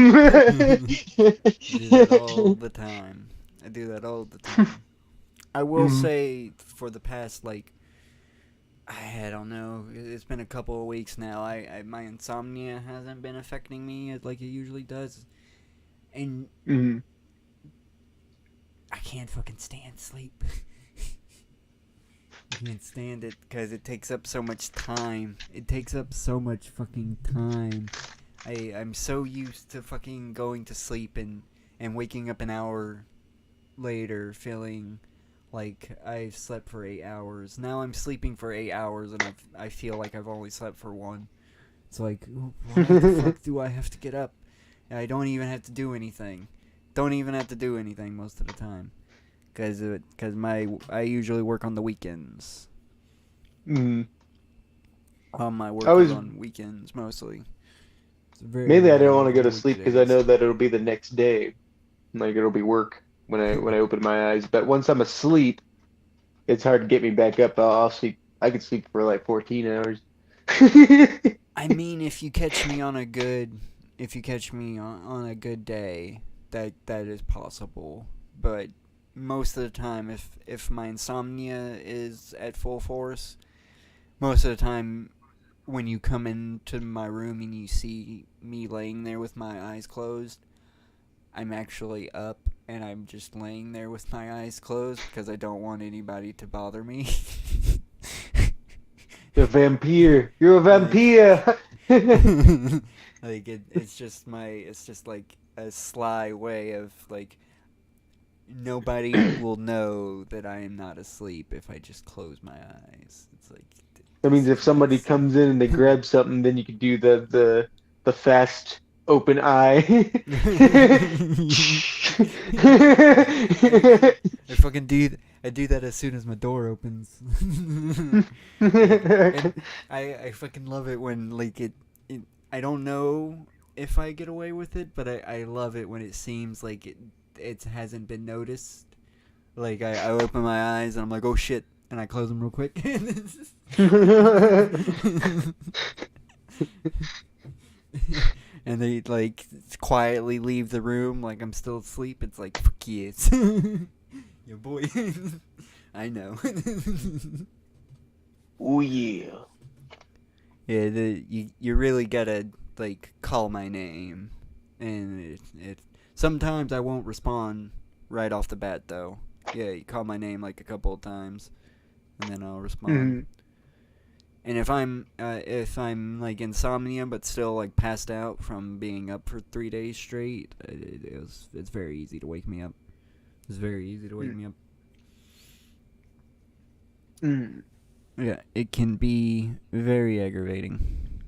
S3: do that all the time. I will say for the past like I don't know, it's been a couple of weeks now. My insomnia hasn't been affecting me like it usually does, and I can't fucking stand sleep. I can't stand it because it takes up so much time. It takes up so much fucking time. I'm so used to fucking going to sleep and waking up an hour later feeling like I've slept for 8 hours. Now I'm sleeping for 8 hours and I feel like I've only slept for 1. It's like, why the fuck do I have to get up? And I don't even have to do anything. Most of the time. Because I usually work on the weekends. My work is on weekends mostly.
S4: Mainly I don't want to go to sleep because I know that it'll be the next day. Like it'll be work when I open my eyes. But once I'm asleep, it's hard to get me back up. I'll sleep. I can sleep for like 14 hours.
S3: I mean, if you catch me on a good day, that is possible. But most of the time, if my insomnia is at full force, most of the time when you come into my room and you see me laying there with my eyes closed, I'm actually up and I'm just laying there with my eyes closed because I don't want anybody to bother me.
S4: You're a vampire. You're a vampire.
S3: Like it's just like a sly way of like nobody will know that I am not asleep if I just close my eyes. It's like
S4: that means if somebody comes in and they grab something, then you can do the fast open eye.
S3: I I do that as soon as my door opens. And I fucking love it when like it I don't know if I get away with it, but I love it when it seems like it hasn't been noticed. Like I open my eyes and I'm like, oh shit, and I close them real quick. And they like quietly leave the room like I'm still asleep. It's like, fuck yes. Your boy. I know.
S4: Oh yeah.
S3: Yeah, you really gotta like call my name, and it sometimes I won't respond right off the bat though. Yeah, you call my name like a couple of times, and then I'll respond. And if I'm like insomnia but still like passed out from being up for 3 days straight, it's very easy to wake me up. It's very easy to wake me up. Yeah, it can be very aggravating.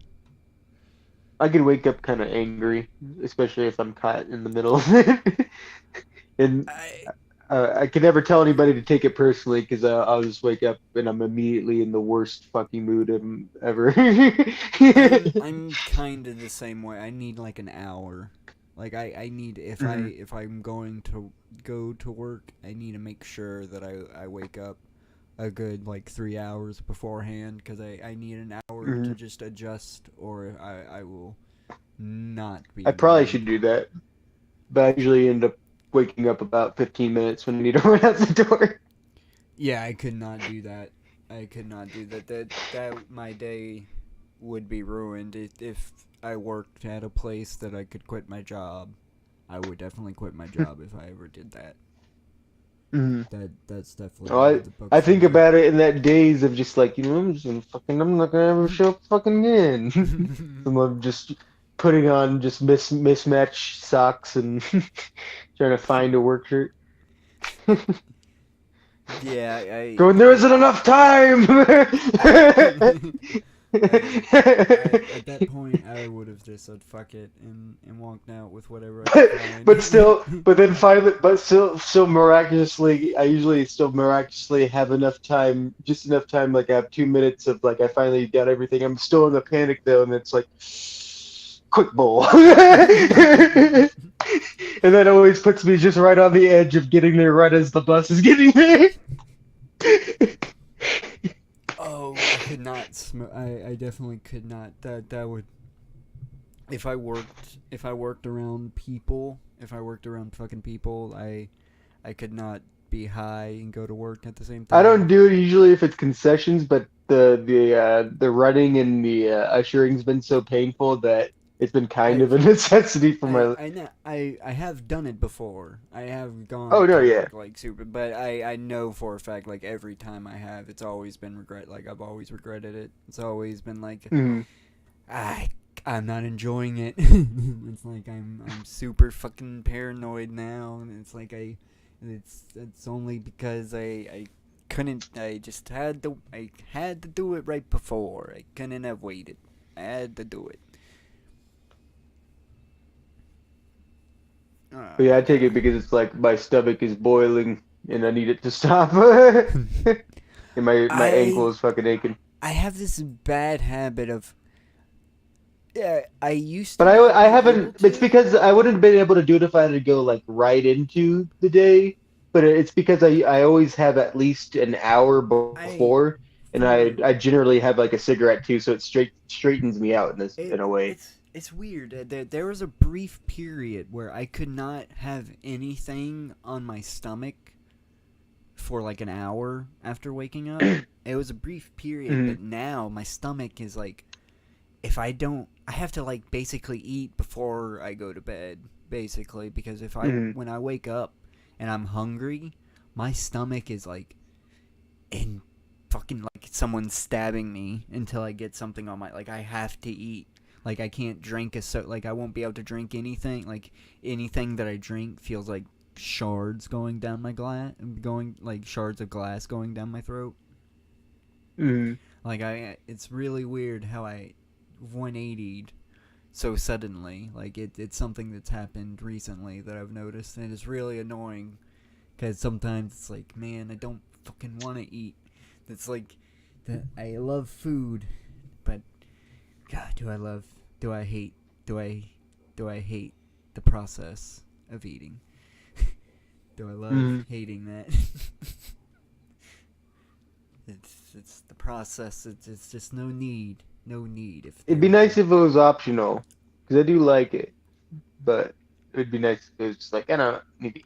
S4: I can wake up kind of angry, especially if I'm caught in the middle of it. And I can never tell anybody to take it personally because I'll just wake up and I'm immediately in the worst fucking mood ever.
S3: I'm kind of the same way. I need like an hour. Like I need if I'm going to go to work, I need to make sure that I wake up a good like 3 hours beforehand because I need an hour to just adjust or I will not be.
S4: I probably should do that, but I usually end up waking up about 15 minutes when I need to run out the door.
S3: Yeah, I could not do that. I could not do that. That my day would be ruined if I worked at a place that I could quit my job. I would definitely quit my job if I ever did that. That's definitely.
S4: Oh, I think about it in that days of just like, I'm not gonna ever show up fucking again. I'm just putting on just mismatched socks and trying to find a work shirt.
S3: Yeah,
S4: going, there isn't enough time.
S3: At that point, I would have just said fuck it and walked out with whatever I could find.
S4: Still miraculously, I usually still miraculously have enough time, just enough time, like I have 2 minutes of like I finally got everything. I'm still in the panic though, and it's like, quick bowl. And that always puts me just right on the edge of getting there right as the bus is getting there.
S3: Oh, I could not smoke. I definitely could not. That would. If I worked around people, if I worked around fucking people, I could not be high and go to work at the same time.
S4: I don't do it usually if it's concessions, but the running and the ushering's been so painful that it's been kind of a necessity for my.
S3: I know. I have done it before. I have gone.
S4: Oh no,
S3: to
S4: yeah.
S3: work, like super, but I know for a fact like every time I have, it's always been regret. Like I've always regretted it. It's always been like, I'm not enjoying it. It's like I'm super fucking paranoid now, and it's like it's only because I couldn't. I just had to do it right before. I couldn't have waited. I had to do it.
S4: But yeah, I take it because it's like my stomach is boiling and I need it to stop. And my ankle is fucking aching.
S3: I have this bad habit of. Yeah, I used to.
S4: But I haven't. It's because I wouldn't have been able to do it if I had to go like right into the day. But it's because I always have at least an hour before, and I generally have like a cigarette too, so it straightens me out in a way.
S3: It's weird. There was a brief period where I could not have anything on my stomach for like an hour after waking up. It was a brief period, but now my stomach is like, if I don't, I have to like basically eat before I go to bed, basically, because if when I wake up and I'm hungry, my stomach is like in fucking like someone's stabbing me until I get something on my, like I have to eat. Like I can't drink like I won't be able to drink anything. Like anything that I drink feels like shards going down my shards of glass going down my throat. Like it's really weird how I 180'd so suddenly. Like it's something that's happened recently that I've noticed, and it's really annoying Because sometimes it's like, man, I don't fucking want to eat. It's like, I love food, but God, do I hate the process of eating? Do I love hating that? It's the process. It's just no need. If
S4: It'd be
S3: there was
S4: nice if it was optional, because I do like it, but it'd be nice if it was just like, I don't maybe.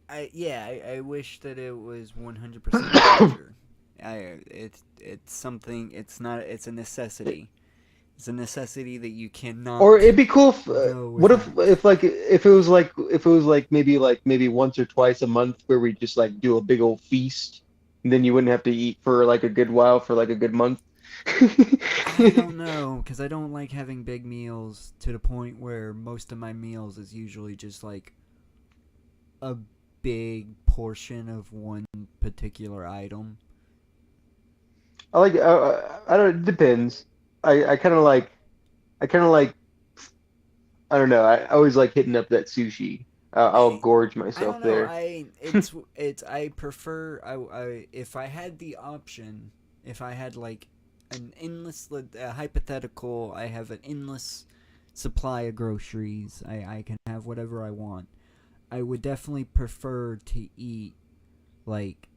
S3: I wish that it was 100% pleasure. It's something. It's a necessity. It's a necessity that you cannot
S4: Or it'd be cool if,
S3: go
S4: what
S3: without.
S4: if it was like maybe once or twice a month where we just like do a big old feast, and then you wouldn't have to eat for like a good while for like a good month.
S3: I don't know, because I don't like having big meals to the point where most of my meals is usually just like a big portion of one particular item.
S4: I don't, it depends. I kind of like, I don't know. I always like hitting up that sushi. I'll
S3: I
S4: gorge
S3: I
S4: myself
S3: don't know.
S4: there.
S3: I prefer I if I had the option, if I had like an endless hypothetical, I have an endless supply of groceries. I can have whatever I want. I would definitely prefer to eat like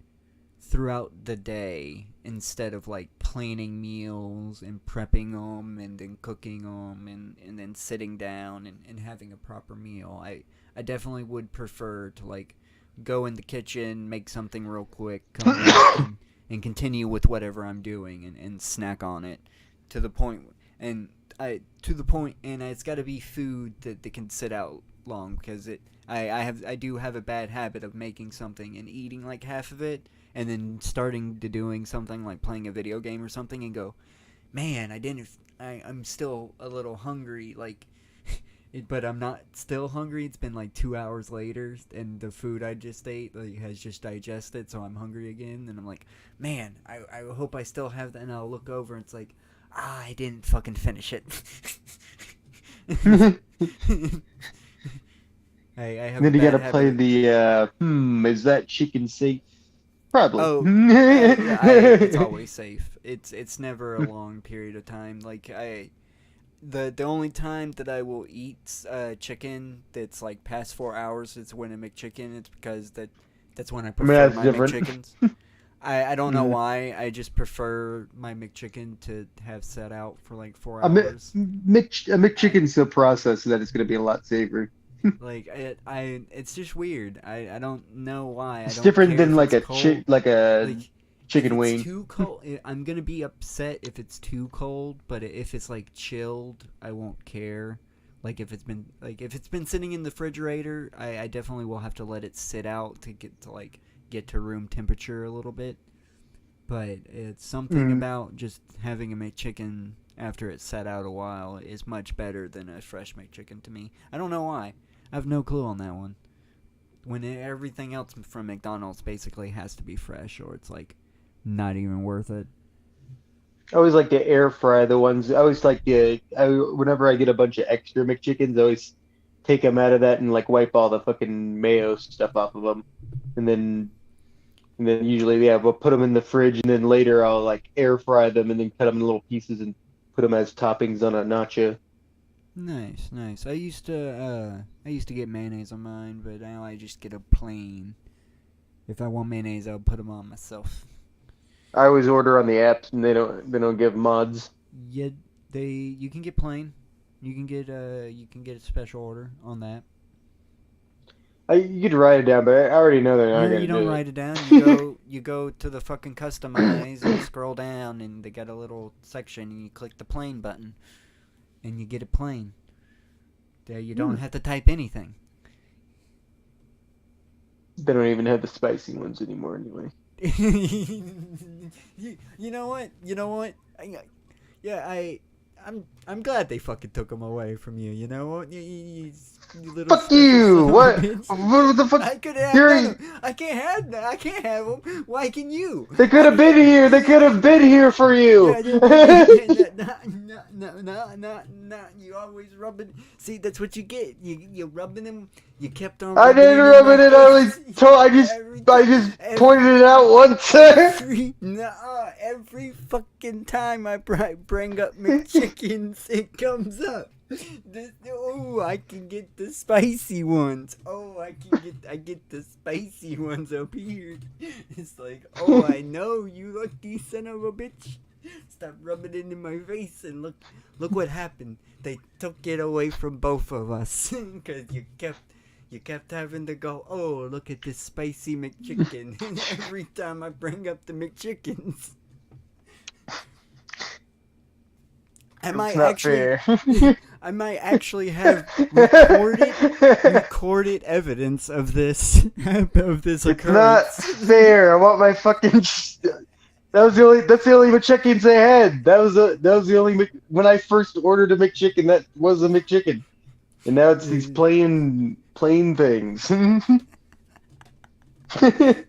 S3: throughout the day instead of like planning meals and prepping them and then cooking them and then sitting down and having a proper meal. I definitely would prefer to like go in the kitchen, make something real quick, come back and continue with whatever I'm doing and snack on it to the point and and it's got to be food that can sit out long because I do have a bad habit of making something and eating like half of it and then starting to doing something like playing a video game or something and go, man, I'm still a little hungry, like, but I'm not still hungry. It's been like 2 hours later and the food I just ate like, has just digested, so I'm hungry again and I'm like, man, I hope I still have that, and I'll look over and it's like, I didn't fucking finish it. I have a
S4: Then you
S3: bad
S4: gotta
S3: habit
S4: play
S3: of,
S4: the is that chicken safe? Probably.
S3: oh, it's always safe. It's never a long period of time. Like the only time that I will eat chicken that's like past 4 hours is when I make chicken. It's because that's when I
S4: I mean,
S3: prefer
S4: that's
S3: my
S4: different.
S3: McChickens. I don't know
S4: Mm.
S3: why. I just prefer my McChicken to have set out for like four
S4: A, Mc,
S3: hours.
S4: a
S3: I
S4: McChicken's so processed that it's gonna be a lot safer.
S3: like it's just weird. I don't know why. I
S4: It's
S3: don't
S4: different
S3: care
S4: than
S3: if it's cold.
S4: like a
S3: Like if
S4: chicken
S3: it's
S4: wing.
S3: too cold, I'm gonna be upset if it's too cold. But if it's like chilled, I won't care. Like if it's been sitting in the refrigerator, I definitely will have to let it sit out to get to room temperature a little bit. But it's something
S4: Mm.
S3: about just having a McChicken after it's sat out a while is much better than a fresh McChicken to me. I don't know why. I have no clue on that one. When everything else from McDonald's basically has to be fresh, or it's like not even worth it.
S4: I always like to air fry the ones. I always like to. Whenever I get a bunch of extra McChickens, I always take them out of that and like wipe all the fucking mayo stuff off of them, and then usually we'll put them in the fridge, and then later I'll like air fry them and then cut them in little pieces and put them as toppings on a nacho.
S3: Nice, nice. I used to get mayonnaise on mine, but now I just get a plain. If I want mayonnaise, I'll put them on myself.
S4: I always order on the apps, and they don't give mods.
S3: Yeah, you can get plain. You can get a special order on that.
S4: You could write it down, but I already know they're not
S3: No, you
S4: gonna
S3: don't
S4: do it.
S3: write it down. You go to the fucking customize and you scroll down and they got a little section and you click the plain button and you get it plain. There you don't have to type anything.
S4: They don't even have the spicy ones anymore, anyway.
S3: You know what? You know what? I'm glad they fucking took them away from you. You know what? You little
S4: Fuck
S3: special
S4: you!
S3: son of a
S4: What?
S3: bitch.
S4: What the fuck?
S3: I could have
S4: You're-
S3: none of. I can't have that. I can't have them. Why can you?
S4: They could have been here. They could have been here for you.
S3: Yeah, no. You always rubbing. See, that's what you get. You're rubbing them. You kept on.
S4: I didn't rub it in. I just pointed it out once.
S3: Every fucking time I bring up McChickens, it comes up. I can get the spicy ones. I get the spicy ones up here. It's like, I know, you lucky son of a bitch. Stop rubbing it in my face and look what happened. They took it away from both of us because you kept having to go, look at this spicy McChicken. Every time I bring up the McChickens. I might actually have recorded evidence of this
S4: It's not
S3: occurrence.
S4: fair. I want my fucking. That's the only McChickens they had. That was the only when I first ordered a McChicken. That was a McChicken, and now it's these plain things.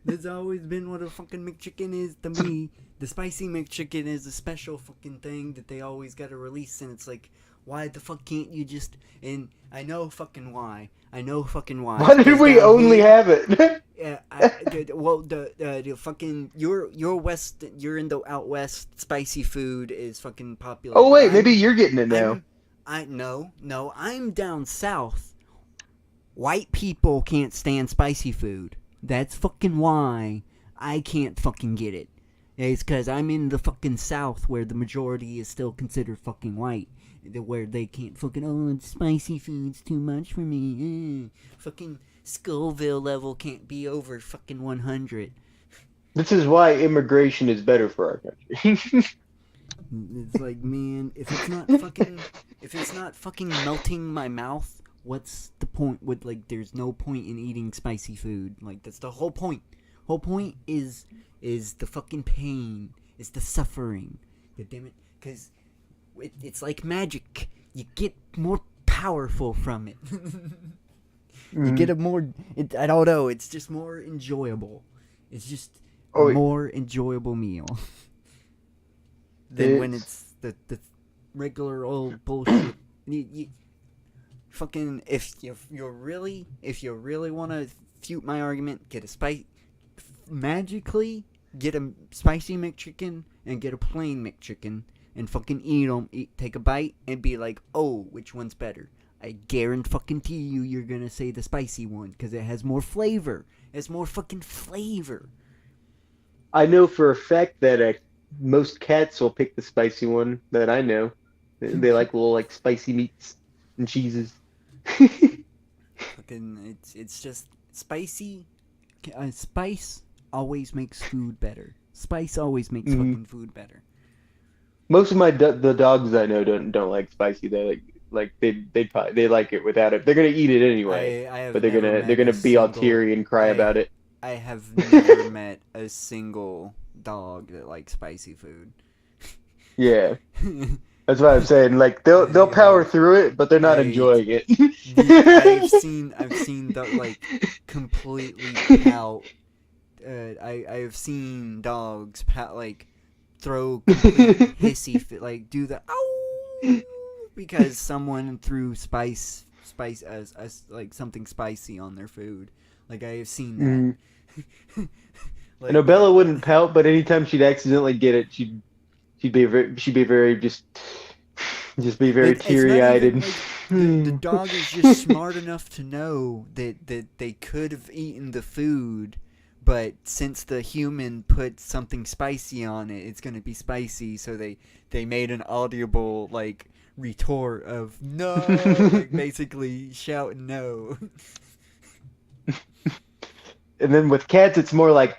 S3: There's always been what a fucking McChicken is to me. The spicy McChicken is a special fucking thing that they always gotta release, and it's like, why the fuck can't you just? And I know fucking why.
S4: Why did we only have it?
S3: Yeah, the fucking you're in the out west. Spicy food is fucking popular.
S4: Oh wait, maybe you're getting it now.
S3: No, I'm down south. White people can't stand spicy food. That's fucking why I can't fucking get it. It's because I'm in the fucking south where the majority is still considered fucking white. Where they can't fucking, spicy food's too much for me. Fucking Scoville level can't be over fucking 100.
S4: This is why immigration is better for our country.
S3: It's like, man, if it's not fucking melting my mouth, what's the point there's no point in eating spicy food. Like, that's the whole point. Whole point is the fucking pain, is the suffering. God damn it. Because it's like magic. You get more powerful from it. You get a more, I don't know, it's just more enjoyable. It's just a more enjoyable meal. Than when it's the regular old bullshit. You fucking, if you really want to refute my argument, magically get a spicy McChicken and get a plain McChicken and fucking eat them. Take a bite and be like, which one's better? I guarantee you, you're gonna say the spicy one because it has more flavor. It's more fucking flavor.
S4: I know for a fact that most cats will pick the spicy one. That I know. They like little spicy meats and cheeses.
S3: Fucking, it's just spicy. Spice always makes food better. Spice always makes fucking food better.
S4: Most of the dogs I know don't like spicy. They they like it without it. They're gonna eat it anyway, but they're gonna be all teary and cry about it.
S3: I have never met a single dog that likes spicy food.
S4: Yeah, that's what I'm saying. Like they'll power through it, but they're not enjoying it.
S3: I've seen that completely pout. I've seen dogs throw complete hissy fit, do the ow because someone threw spice something spicy on their food. I have seen that.
S4: I know Bella wouldn't pout, but anytime she'd accidentally get it, she'd be very teary-eyed and
S3: the dog is just smart enough to know that they could have eaten the food, but since the human put something spicy on it, it's gonna be spicy. So they made an audible retort of no, basically shouting no.
S4: And then with cats, it's more like,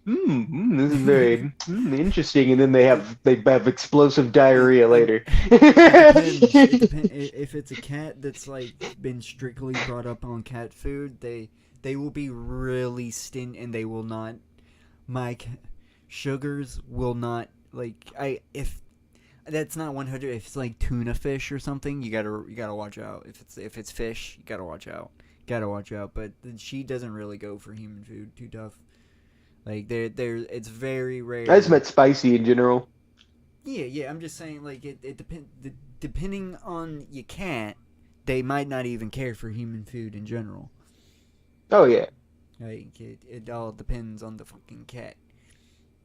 S4: this is very interesting. And then they have explosive diarrhea later.
S3: It depends. If it's a cat that's been strictly brought up on cat food, they will be really stingy, and they will not. Sugars will not if That's not 100. If it's like tuna fish or something, you gotta watch out. If it's fish, you gotta watch out. But she doesn't really go for human food. Too tough. Like it's very rare.
S4: I just meant spicy in general.
S3: Yeah. I'm just saying, like it depending on your cat, they might not even care for human food in general.
S4: Oh yeah.
S3: Like it all depends on the fucking cat.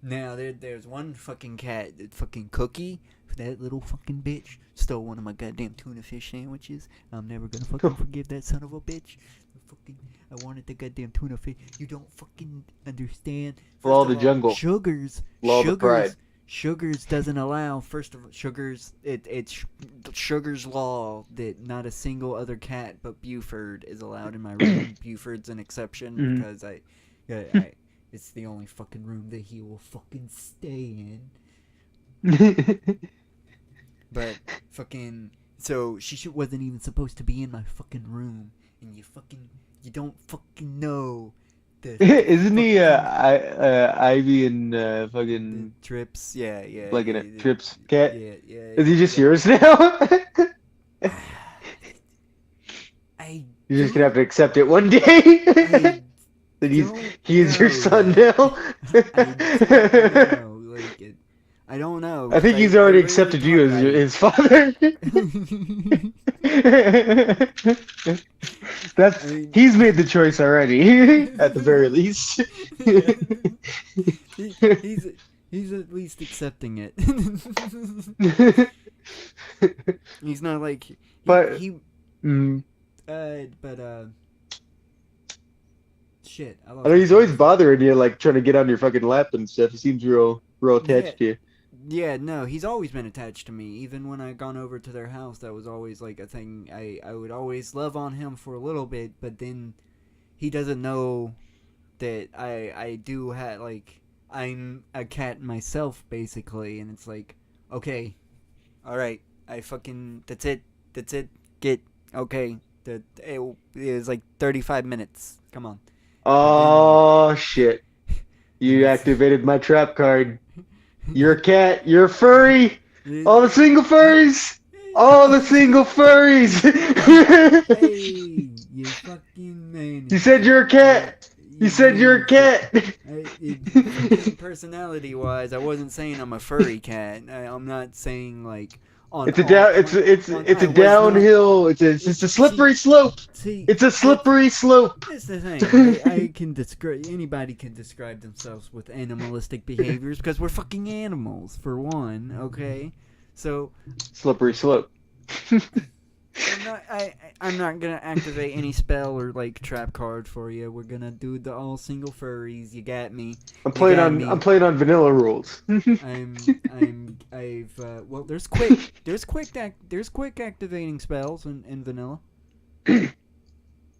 S3: Now there's one fucking cat, fucking Cookie, that little fucking bitch stole one of my goddamn tuna fish sandwiches. I'm never gonna fucking forgive that son of a bitch. I wanted the goddamn tuna fish. You don't fucking understand.
S4: Law of the jungle.
S3: Sugars doesn't allow. First of all, it's Sugar's law that not a single other cat but Buford is allowed in my room. Buford's an exception because I it's the only fucking room that he will fucking stay in. But fucking so she wasn't even supposed to be in my fucking room, and you don't fucking know.
S4: Isn't he Ivy and fucking
S3: Trips? Yeah.
S4: like in a Trips cat?
S3: Yeah.
S4: Is he just yours now? You're just gonna have to accept it one day. That he is your son now.
S3: I don't know.
S4: I think he's already accepted you as his father. He's made the choice already, at the very least.
S3: He's at least accepting it. He's not like shit.
S4: I know he's always bothering you, like trying to get on your fucking lap and stuff. He seems real attached to you.
S3: Yeah, no, he's always been attached to me. Even when I gone over to their house, that was always like a thing. I would always love on him for a little bit, but then he doesn't know that I do have, like, I'm a cat myself, basically, and it's like, okay, alright, that's it, okay, it was like 35 minutes, come on.
S4: Oh, shit. You activated my trap card. You're a cat. You're a furry. All the single furries.
S3: Hey, you fucking man.
S4: You said you're a cat.
S3: Personality-wise, I wasn't saying I'm a furry cat. I'm not saying like.
S4: It's a downhill. It's a slippery slope. It's a slippery slope.
S3: That's the thing. Anybody can describe themselves with animalistic behaviors because we're fucking animals, for one. Okay, so
S4: slippery slope.
S3: I'm not gonna activate any spell or like trap card for you. We're gonna do the all single furries. You got me.
S4: I'm playing on vanilla rules.
S3: Well, there's quick activating spells in vanilla.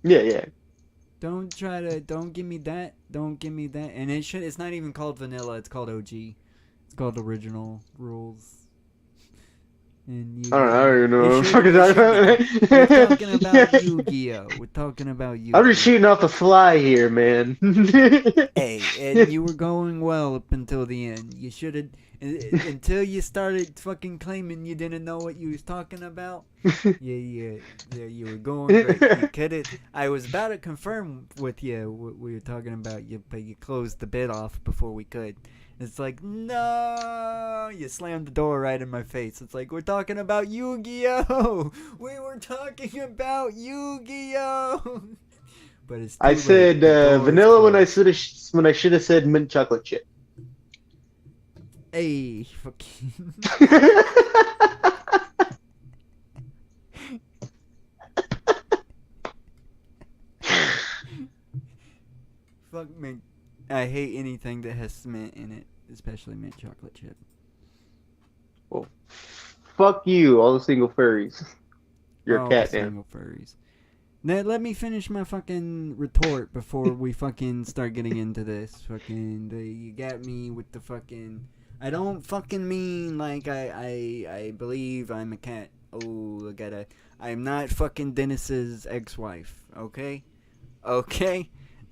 S4: Yeah.
S3: Don't give me that. And it's not even called vanilla. It's called OG. It's called original rules. And
S4: I don't even know what I'm fucking talking about.
S3: We're talking about Yu-Gi-Oh! We're talking about Yu-Gi-Oh!
S4: I'm just shooting off the fly here, man.
S3: Hey, and you were going well up until the end. You should have, until you started fucking claiming you didn't know what you was talking about. Yeah, you were going great. You could've, I was about to confirm with you what we were talking about, but you closed the bit off before we could. It's like, no! You slammed the door right in my face. It's like, we're talking about Yu-Gi-Oh! We were talking about Yu-Gi-Oh! But it's
S4: I said vanilla when I should have said mint chocolate chip.
S3: Hey, fucking. Fuck me. I hate anything that has mint in it, especially mint chocolate chip.
S4: Well, fuck you, all the single furries. You're a cat now.
S3: Single furries. Now, let me finish my fucking retort before we fucking start getting into this. Fucking, you got me with the fucking. I don't fucking mean like I believe I'm a cat. Oh, I'm not fucking Dennis's ex-wife. Okay.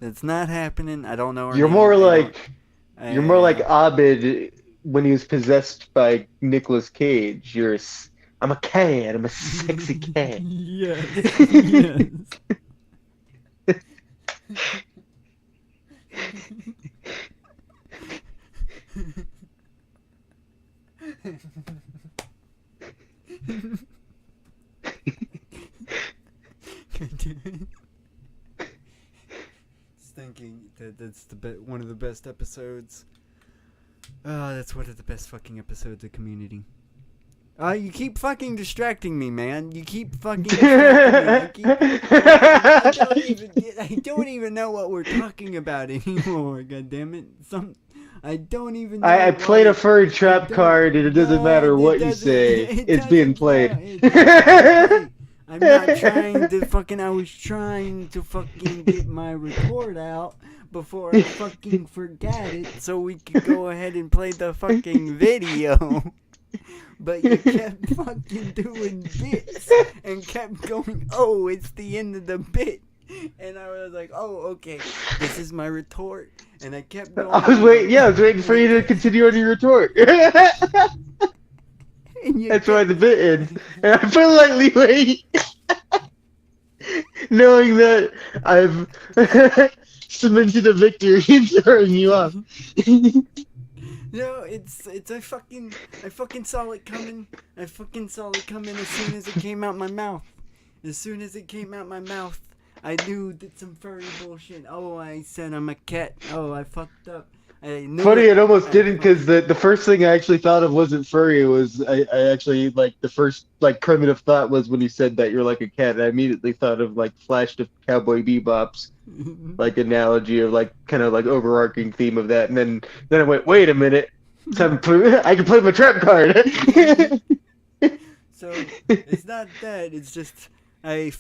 S3: That's not happening. I don't know her
S4: You're
S3: name.
S4: more like Abed when he was possessed by Nicolas Cage. I'm a cat. I'm a sexy cat.
S3: Yes. Yes. Thinking that that's one of the best episodes. That's one of the best fucking episodes of Community. You keep fucking distracting me, man. You keep fucking distracting me. I don't even know what we're talking about anymore. God damn it! I don't even know.
S4: I played a furry trap card, and it doesn't matter what you say. It's being played.
S3: I'm not trying to fucking. I was trying to fucking get my report out before I fucking forgot it, so we could go ahead and play the fucking video. But you kept fucking doing bits and kept going, oh, it's the end of the bit. And I was like, oh, okay, this is my retort. And I kept going.
S4: I was waiting for you to continue on your retort. That's why the bit ends. And I politely wait, knowing that I've cemented a victory in throwing you off.
S3: No, I fucking saw it coming. I fucking saw it coming as soon as it came out my mouth. As soon as it came out my mouth, I knew that some furry bullshit. Oh, I said I'm a cat. Oh, I fucked up.
S4: Funny, it almost didn't, because the first thing I actually thought of wasn't furry. It was I actually, like, the first, like, primitive thought was when you said that you're like a cat. And I immediately thought of, like, Flash to Cowboy Bebop's like analogy of, like, kind of like overarching theme of that. And then I went, wait a minute, I can play my trap card.
S3: So it's not that. It's just I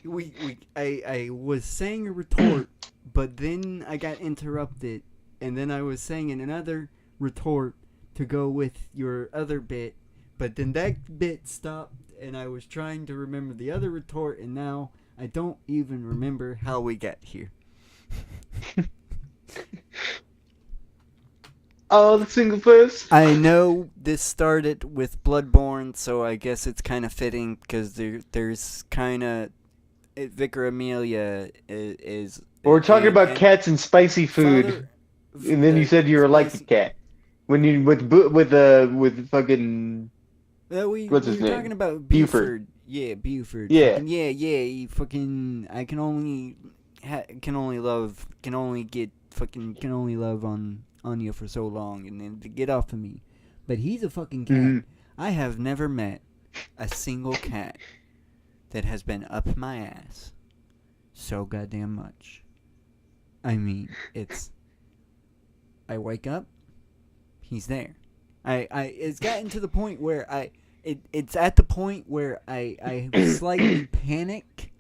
S3: was saying a retort, but then I got interrupted, and then I was saying another retort to go with your other bit, but then that bit stopped, and I was trying to remember the other retort, and now I don't even remember how we got here.
S4: Oh, the single players.
S3: I know this started with Bloodborne, so I guess it's kind of fitting, because there's kind of Vicar Amelia is.
S4: We're talking about cats and spicy food, and then you said you were like a cat when you with fucking. What's his name?
S3: Talking about
S4: Buford.
S3: Yeah, Buford.
S4: Yeah.
S3: Fucking, yeah. You fucking. I can only love on you for so long, and then to get off of me. But he's a fucking cat.
S4: Mm-hmm.
S3: I have never met a single cat that has been up my ass so goddamn much. I mean, I wake up, he's there. It's gotten to the point where it's at the point where I slightly panic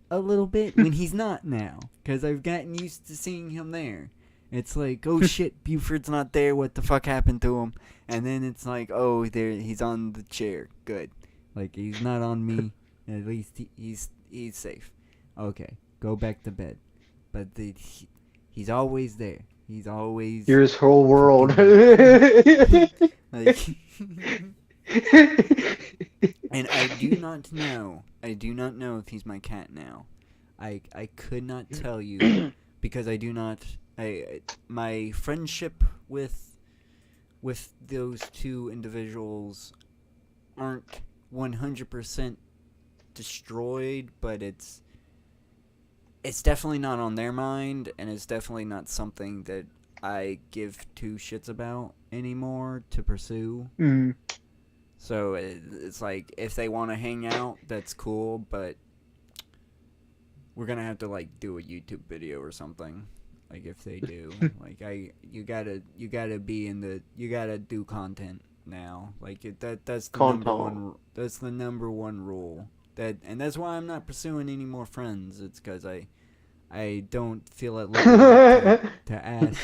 S3: a little bit when he's not now, because I've gotten used to seeing him there. It's like, oh shit, Buford's not there, what the fuck happened to him? And then it's like, oh, he's on the chair, good. Like, he's not on me, at least he's safe. Okay, go back to bed. But he's always there. He's always...
S4: You're his whole world.
S3: Like... And I do not know if he's my cat now. I could not tell you, because I do not... my friendship with those two individuals aren't 100% destroyed, but it's definitely not on their mind, and it's definitely not something that I give two shits about anymore to pursue.
S4: Mm.
S3: So it's like, if they want to hang out, that's cool, but we're gonna have to, like, do a YouTube video or something. Like, if they do, like, you gotta do content now. Like, that's the number one. That's the number one rule. And that's why I'm not pursuing any more friends. It's because I don't feel at liberty to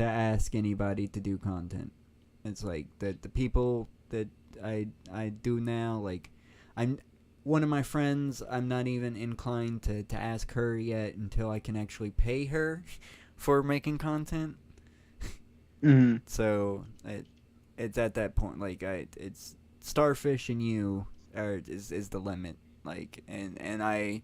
S3: ask anybody to do content. It's like the people that I do now. Like, one of my friends, I'm not even inclined to ask her yet until I can actually pay her for making content.
S4: Mhm.
S3: So it's at that point, like it's Starfish and you is the limit. Like and I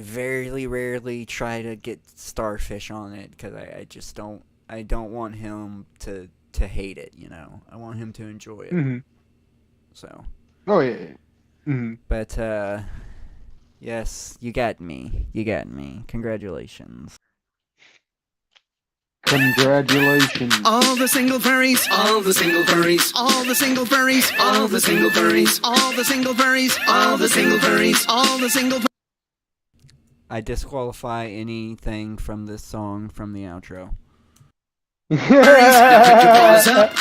S3: very rarely try to get Starfish on it because I just don't want him to hate it. You know, I want him to enjoy it.
S4: Mhm.
S3: So,
S4: Oh yeah. Mhm.
S3: but yes, you got me. You got me. Congratulations.
S4: Congratulations.
S2: All the single furries, all the single furries, all the single furries, all the single furries, all the single furries, all the single furries, all the single.
S3: I disqualify anything from this song from the outro.
S2: Put your paws up.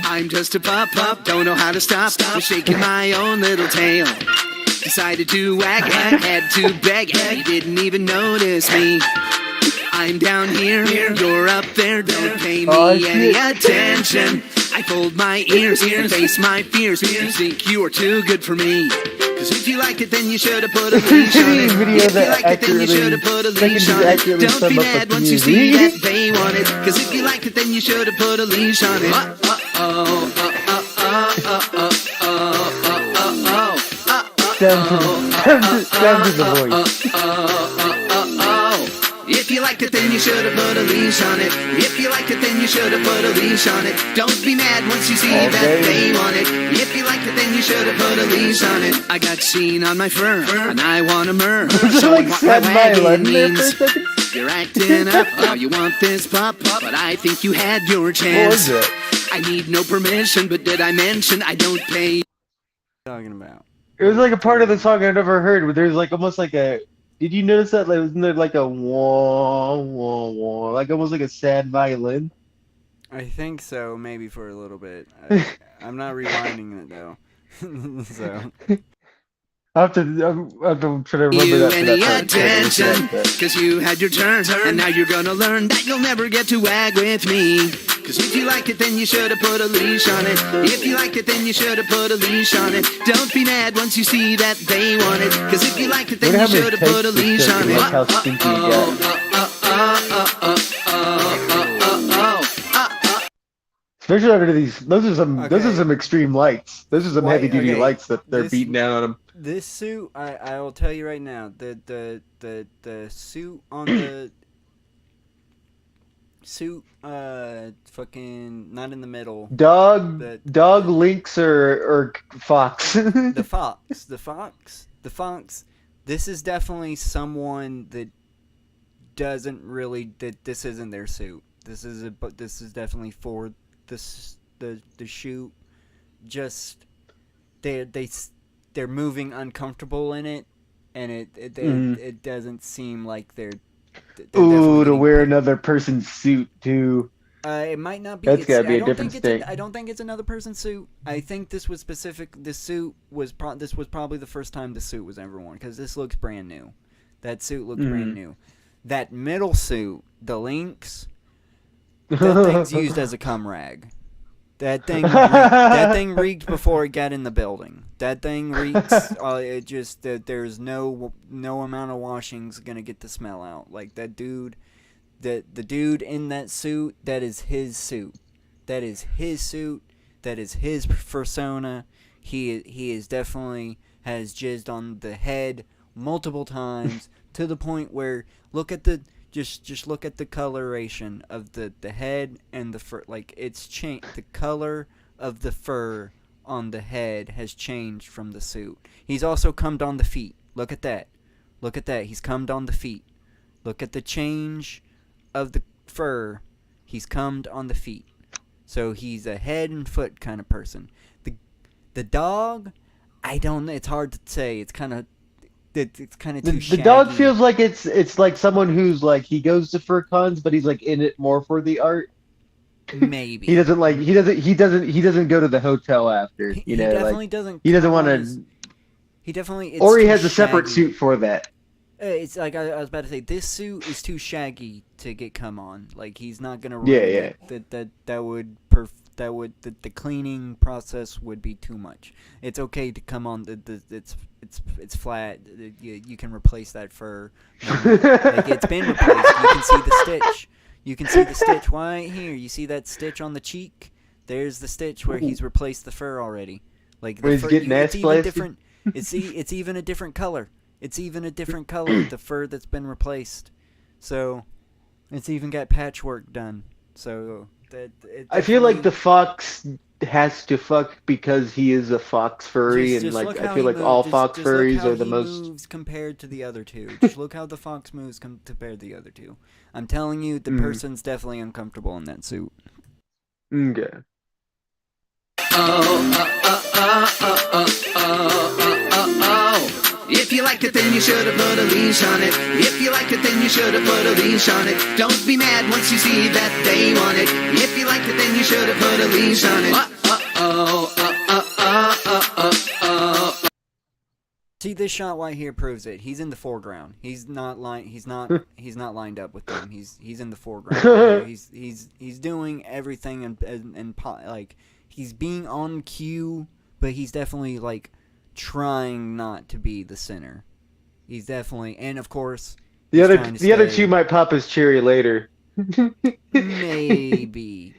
S2: I'm just a pup, don't know how to stop. Was shaking my own little tail. Decided to wag, had to beg, you didn't even notice me. I'm down here, you're up there, don't pay me any attention. I fold my ears, face my fears, you think you are too good for me. Cause if you liked it, then you should have put a leash on it. If you liked it, then you should have put a leash on it. Don't be mad once you see that they want it. Cause if you liked it, then you should have put a leash on it.
S4: Down to the voice.
S2: If you liked it, then you should have put a leash on it. If you liked it, then you should have put a leash on it. Don't be mad once you see that they want it. If you liked it, then you should have put a leash on it. I got sheen on my fur, and I want to murr. Showing what my wagon means. You're acting up, now you want this pup, but I think you had your chance.
S4: What was it?
S2: I need no permission, but did I mention I don't pay?
S3: What are you talking about?
S4: It was like a part of the song I'd never heard, where there's like almost like a. Did you notice that? Like, wasn't there like a wah wah wah, like almost like a sad violin?
S3: I think so, maybe for a little bit. I'm not rewinding it though. So
S4: I have to try to remember
S2: You
S4: that. For
S2: any
S4: that part.
S2: attention, cause you had your turn, and now you're gonna learn that you'll never get to wag with me. Cause if you liked it, then you should have put a leash on it. If you liked it, then you should have put a leash on it. Don't be mad once you see that they want it. Cause if you liked it, then you should have put a leash on it.
S4: How stinky you got. Especially under these, those are some extreme lights. Those are some heavy duty lights that they're beating down on them.
S3: this suit, I will tell you right now, the suit on the suit, fucking not in the middle.
S4: Dog,
S3: The
S4: lynx, or fox.
S3: the fox. This is definitely someone that doesn't really, that this isn't their suit. This is definitely for the shoot. Just they're moving uncomfortable in it, and it doesn't seem like they're
S4: Ooh, to wear another person's suit too.
S3: It might not be.
S4: That's gotta be a different thing.
S3: I don't think it's another person's suit. I think this was specific. This suit was this was probably the first time the suit was ever worn, because this looks brand new. That suit looks brand new. That middle suit, the Lynx, that thing's used as a cum rag. That thing reeked before it got in the building. That thing reeks. It just there's no amount of washing's gonna get the smell out. Like that dude. The dude in that suit, that is his suit. That is his suit. That is his persona. He is definitely has jizzed on the head multiple times to the point where look at the just look at the coloration of the head and the fur. Like it's changed. The color of the fur on the head has changed from the suit. He's also cummed on the feet. Look at that. Look at that. He's cummed on the feet. Look at the change of the fur. He's cummed on the feet. So he's a head and foot kind of person. The dog, I don't know. It's hard to say. It's kind of too shaggy.
S4: The dog feels like it's like someone who's like he goes to fur cons, but he's like in it more for the art.
S3: Maybe
S4: he doesn't go to the hotel after.
S3: He definitely doesn't.
S4: He doesn't want to.
S3: He definitely.
S4: Or he has a separate suit for that.
S3: It's like I was about to say, this suit is too shaggy to get cum on. Like he's not gonna. The cleaning process would be too much. It's okay to come on. It's flat. You can replace that fur. Like it's been replaced. You can see the stitch. You can see the stitch right here. You see that stitch on the cheek? There's the stitch where he's replaced the fur already. Like the
S4: Where he's
S3: fur,
S4: getting ass
S3: it's even
S4: blasted?
S3: different. It's even a different color. It's even a different color. The fur that's been replaced. So it's even got patchwork done. So
S4: I feel like the fox has to fuck because he is a fox furry, and
S3: look
S4: like I
S3: how
S4: feel
S3: he
S4: like all
S3: moves.
S4: fox
S3: Just look
S4: furries
S3: how
S4: are the
S3: he
S4: most.
S3: moves compared to the other two. Just look how the fox moves compared to the other two. I'm telling you, the person's definitely uncomfortable in that suit.
S4: Okay.
S2: If you liked it, then you should have put a leash on it. If you liked it, then you should have put a leash on it. Don't be mad once you see that they want it. If you liked it, then you should have put a leash on it.
S3: See, this shot right here proves it. He's in the foreground. He's not He's not lined up with them. He's in the foreground. He's doing everything and like he's being on cue, but he's definitely like trying not to be the center. He's definitely, and of course,
S4: The other two might pop his cherry later.
S3: maybe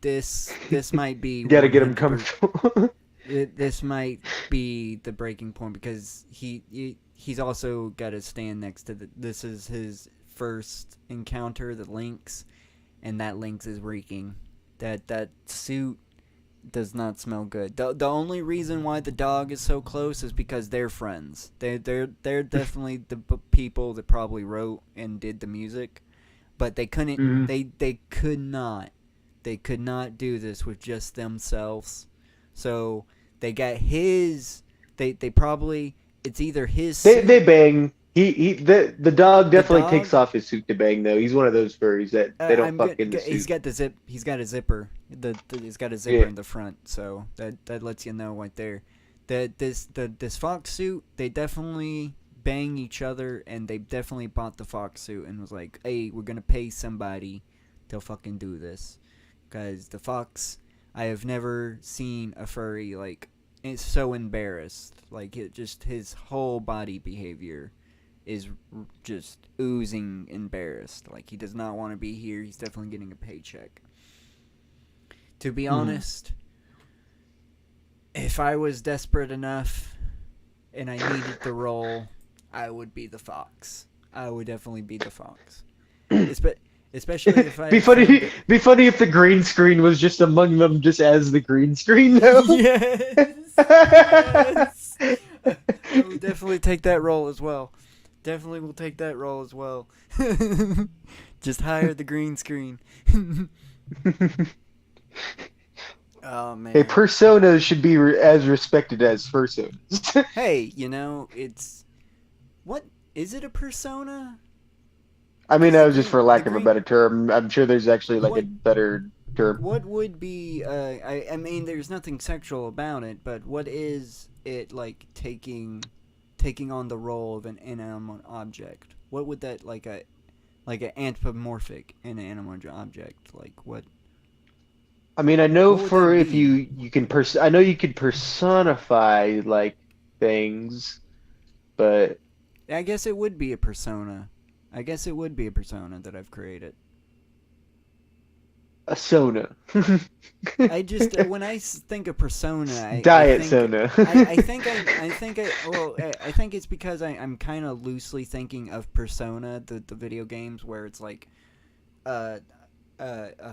S3: this might be.
S4: You gotta get him comfortable.
S3: This might be the breaking point because he's also got to stand next to this is his first encounter, the lynx, and that lynx is reeking. That suit does not smell good. The only reason why the dog is so close is because they're friends. They're definitely the people that probably wrote and did the music, but they couldn't. They could not do this with just themselves. So they got his. They probably it's either his.
S4: They bang. The dog definitely takes off his suit to bang though. He's one of those furries that they don't fuck in the suit.
S3: He's got the zip. He's got a zipper. He's got a zipper in the front, so that lets you know right there. That this fox suit, they definitely bang each other, and they definitely bought the fox suit and was like, "Hey, we're gonna pay somebody to fucking do this," because the fox. I have never seen a furry like it's so embarrassed. Like his whole body behavior is just oozing embarrassed. Like he does not want to be here. He's definitely getting a paycheck. To be honest, if I was desperate enough and I needed the role, I would be the fox. I would definitely be the fox. Especially if I...
S4: Be funny if the green screen was just among them just as the green screen, though.
S3: Yes! Yes! I would definitely take that role as well. Definitely will take that role as well. Just hire the green screen. Oh, man.
S4: Hey, personas should be as respected as fursuits.
S3: Hey, it's... What? Is it a persona?
S4: I mean, that was just for lack of a better term. I'm sure there's actually like a better term.
S3: What would be? I mean, there's nothing sexual about it, but what is it like taking on the role of an inanimate object? What would that like an anthropomorphic inanimate object like what?
S4: I mean, I know
S3: What would
S4: for
S3: that
S4: if
S3: be?
S4: you can I know you could personify like things, but
S3: I guess it would be a persona. I guess it would be a persona that I've created.
S4: a sona.
S3: I just when I think of persona,
S4: Diet
S3: I think,
S4: sona.
S3: I think it's because I'm kind of loosely thinking of Persona, the video games, where it's like a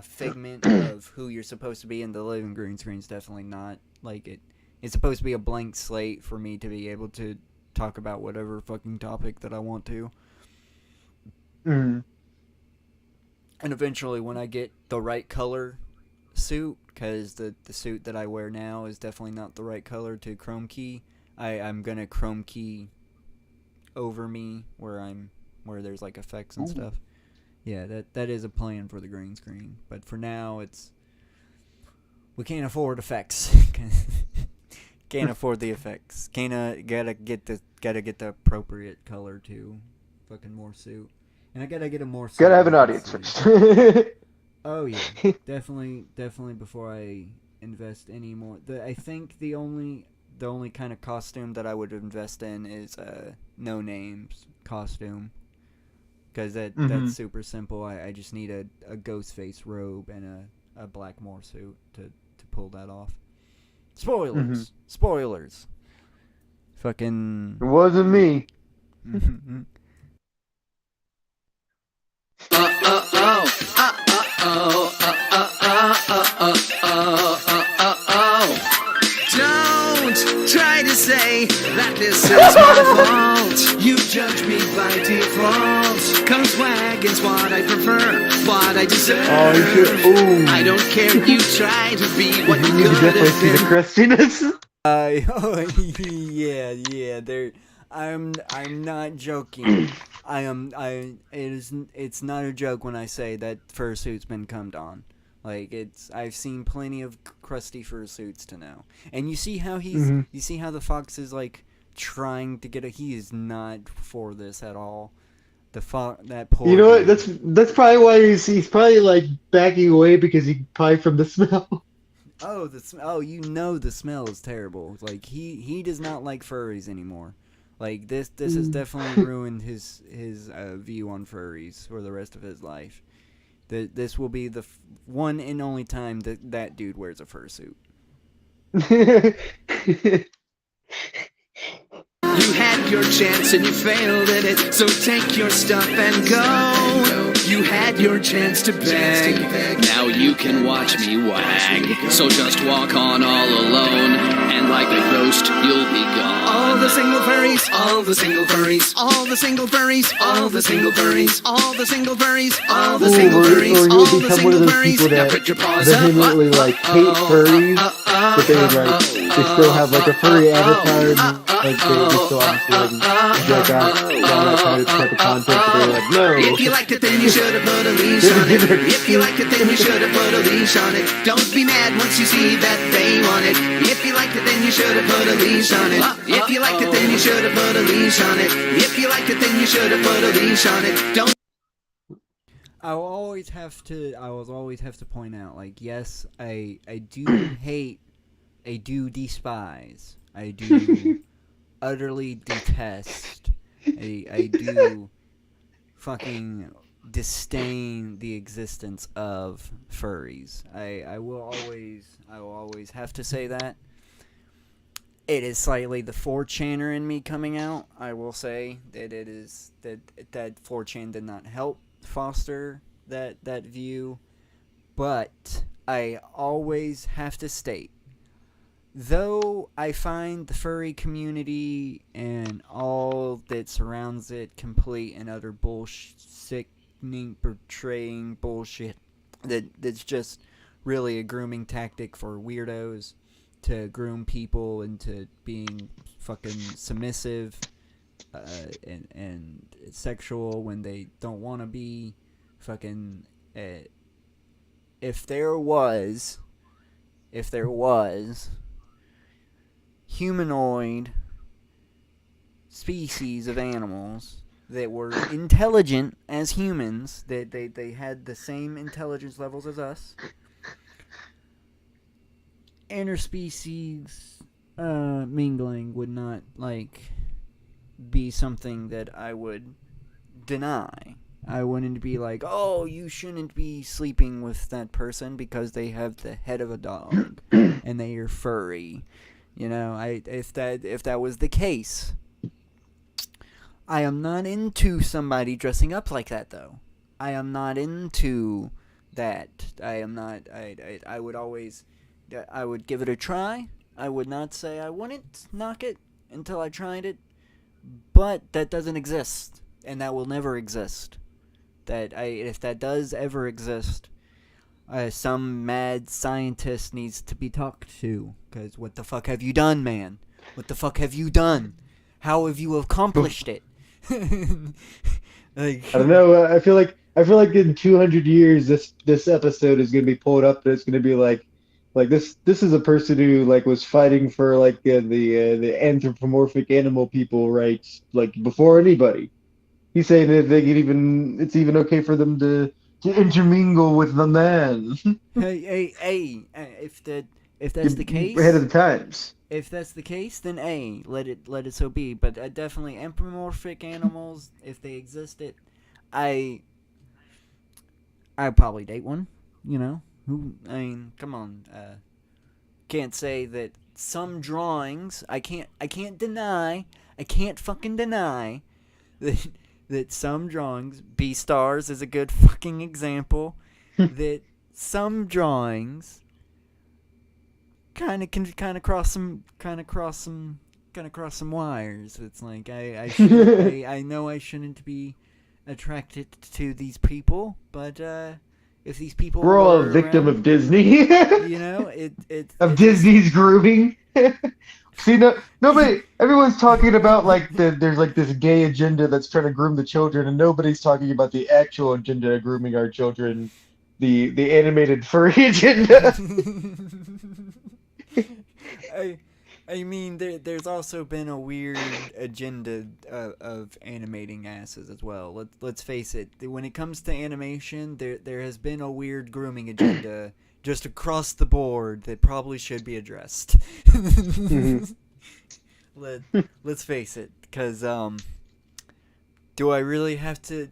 S3: figment of who you're supposed to be, and the living green screen's definitely not like it. It's supposed to be a blank slate for me to be able to talk about whatever fucking topic that I want to.
S4: Mm.
S3: And eventually, when I get the right color suit, because the suit that I wear now is definitely not the right color to chrome key, I'm gonna chrome key over me where there's like effects and stuff. Yeah, that is a plan for the green screen. But for now, we can't afford effects. Can't afford the effects. Gotta get the appropriate color to fucking more suit. And I gotta get a more suit.
S4: Gotta have an
S3: I can
S4: audience
S3: see.
S4: first.
S3: Oh yeah, definitely before I invest any more. I think the only kind of costume that I would invest in is No Name's costume. because that's super simple. I just need a ghost face robe and a black morph to pull that off. Spoilers. Spoilers. Fucking.
S4: It wasn't me.
S2: Don't try to say that this is my fault. You judge me by default. Cause swaggin's what I prefer, what I deserve.
S4: Oh, you should. Ooh.
S2: I don't care if you try to be what you
S4: You
S2: could
S4: definitely
S2: have
S4: see the
S2: been.
S4: crustiness.
S3: Yeah. I'm not joking. It's not a joke when I say that fursuit's been cummed on. Like, I've seen plenty of crusty fursuits to know. And you see how you see how the fox is, like, trying to he is not for this at all. That poor
S4: You know what?
S3: dude.
S4: That's probably why he's probably like backing away because he probably from the smell.
S3: Oh, the smell is terrible. Like, he does not like furries anymore. Like, this has definitely ruined his view on furries for the rest of his life. This will be the one and only time that dude wears a fursuit.
S2: You had your chance and you failed at it, so take your stuff and go. You had your chance to beg, now you can watch me wag. So just walk on all alone, and like a ghost, you'll be gone. All the single furries, all the single furries, all the single furries, all the single furries, all the single furries, all the single furries, all the single furries. Now put your paws up.
S4: Vehemently like hate furries, but they still have like a furry avatar. Like they still obviously like that type of content. But they're like, no.
S2: If you liked it, then you should have put a leash on it. If you liked it, then you should have put a leash on it. Don't be mad once you see that they want it. If you liked it, then you should have put a leash on it. If you liked it, then you should have put a leash on it. If you liked it, then you should have put a leash on it. Don't.
S3: I will always have to point out, like, yes, I do hate, I do despise, I do utterly detest, I do fucking disdain the existence of furries. I will always have to say that. It is slightly the 4chaner in me coming out. I will say that it is that 4chan did not help foster that view, but I always have to state, though I find the furry community and all that surrounds it complete and utter bullshit, sickening, portraying bullshit, that's just really a grooming tactic for weirdos to groom people into being fucking submissive and sexual when they don't want to be. Fucking if there was humanoid species of animals that were intelligent as humans, that they had the same intelligence levels as us, interspecies mingling would not be something that I would deny. I wouldn't be like, oh, you shouldn't be sleeping with that person because they have the head of a dog and they are furry. You know, if that was the case, I am not into somebody dressing up like that, though. I am not into that. I am not. I would always. I would give it a try. I would not say I wouldn't knock it until I tried it. But that doesn't exist, and that will never exist. If that does ever exist, some mad scientist needs to be talked to. Because what the fuck have you done, man? What the fuck have you done? How have you accomplished it?
S4: I don't know. I feel like in 200 years, this episode is gonna be pulled up, and it's gonna be like this. This is a person who was fighting for the anthropomorphic animal people rights before anybody. He's saying that it's even okay for them to intermingle with the man.
S3: hey! If that's the case,
S4: ahead of the times.
S3: If that's the case, then let it so be. But definitely anthropomorphic animals, if they existed, I'd probably date one. You know, come on. Can't say that some drawings. I can't deny. I can't fucking deny that some drawings. Beastars is a good fucking example. That some drawings kind of cross some wires. It's like I know I shouldn't be attracted to these people, but if these people
S4: We're all a
S3: were
S4: victim
S3: around,
S4: of Disney.
S3: you know,
S4: Of Disney's grooming. See, nobody. Everyone's talking about like there's like this gay agenda that's trying to groom the children, and nobody's talking about the actual agenda of grooming our children, the animated furry agenda.
S3: I mean, there's also been a weird agenda of animating asses as well. Let's face it. When it comes to animation, there has been a weird grooming agenda just across the board that probably should be addressed. Let's face it, because do I really have to?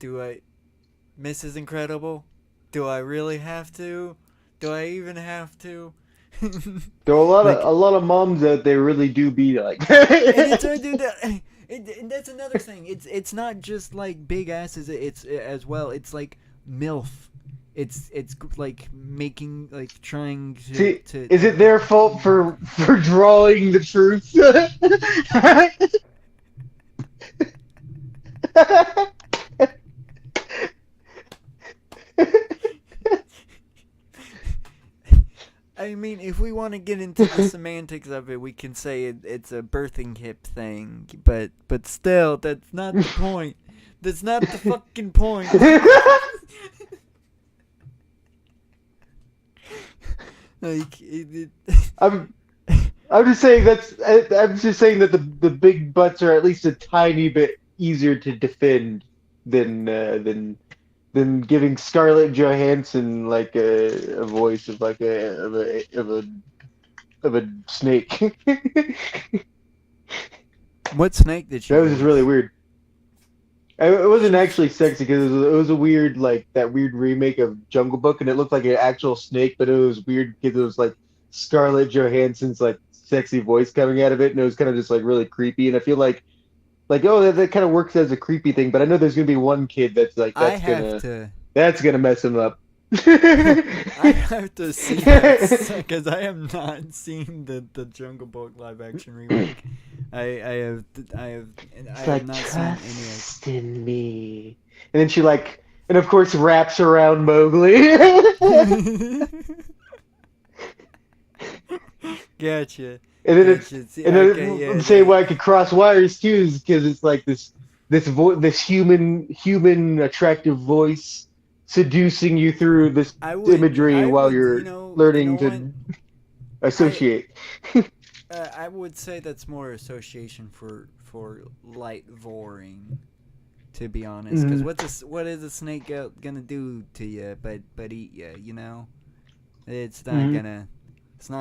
S3: Mrs. Incredible? Do I really have to? Do I even have to?
S4: There are a lot of moms that they really do be like.
S3: And that's another thing. It's not just like big asses. It's as well. It's like MILF. It's like making like trying to.
S4: See, is it their fault for drawing the truth?
S3: I mean, if we want to get into the semantics of it, we can say it's a birthing hip thing, but still, that's not the point. That's not the fucking point. Like,
S4: I'm just saying I'm just saying that the big butts are at least a tiny bit easier to defend than giving Scarlett Johansson like a voice of like of a snake.
S3: What snake did she?
S4: That was just really weird. It wasn't actually sexy because it was a weird like that weird remake of Jungle Book, and it looked like an actual snake, but it was weird because it was like Scarlett Johansson's like sexy voice coming out of it, and it was kind of just like really creepy. And I feel like oh, that kind of works as a creepy thing, but I know there's gonna be one kid that's like that's gonna mess him up.
S3: I have to see that because I have not seen the Jungle Book live action remake. I have
S4: like,
S3: not
S4: trust seen any in me, and then she like, and of course wraps around Mowgli.
S3: Gotcha.
S4: And then I'm saying why I could cross wires too is because it's like this human attractive voice seducing you through this imagery while you're learning to associate.
S3: I would say that's more association for light voring, to be honest. Because what is a snake gonna do to you but eat you? You know, it's not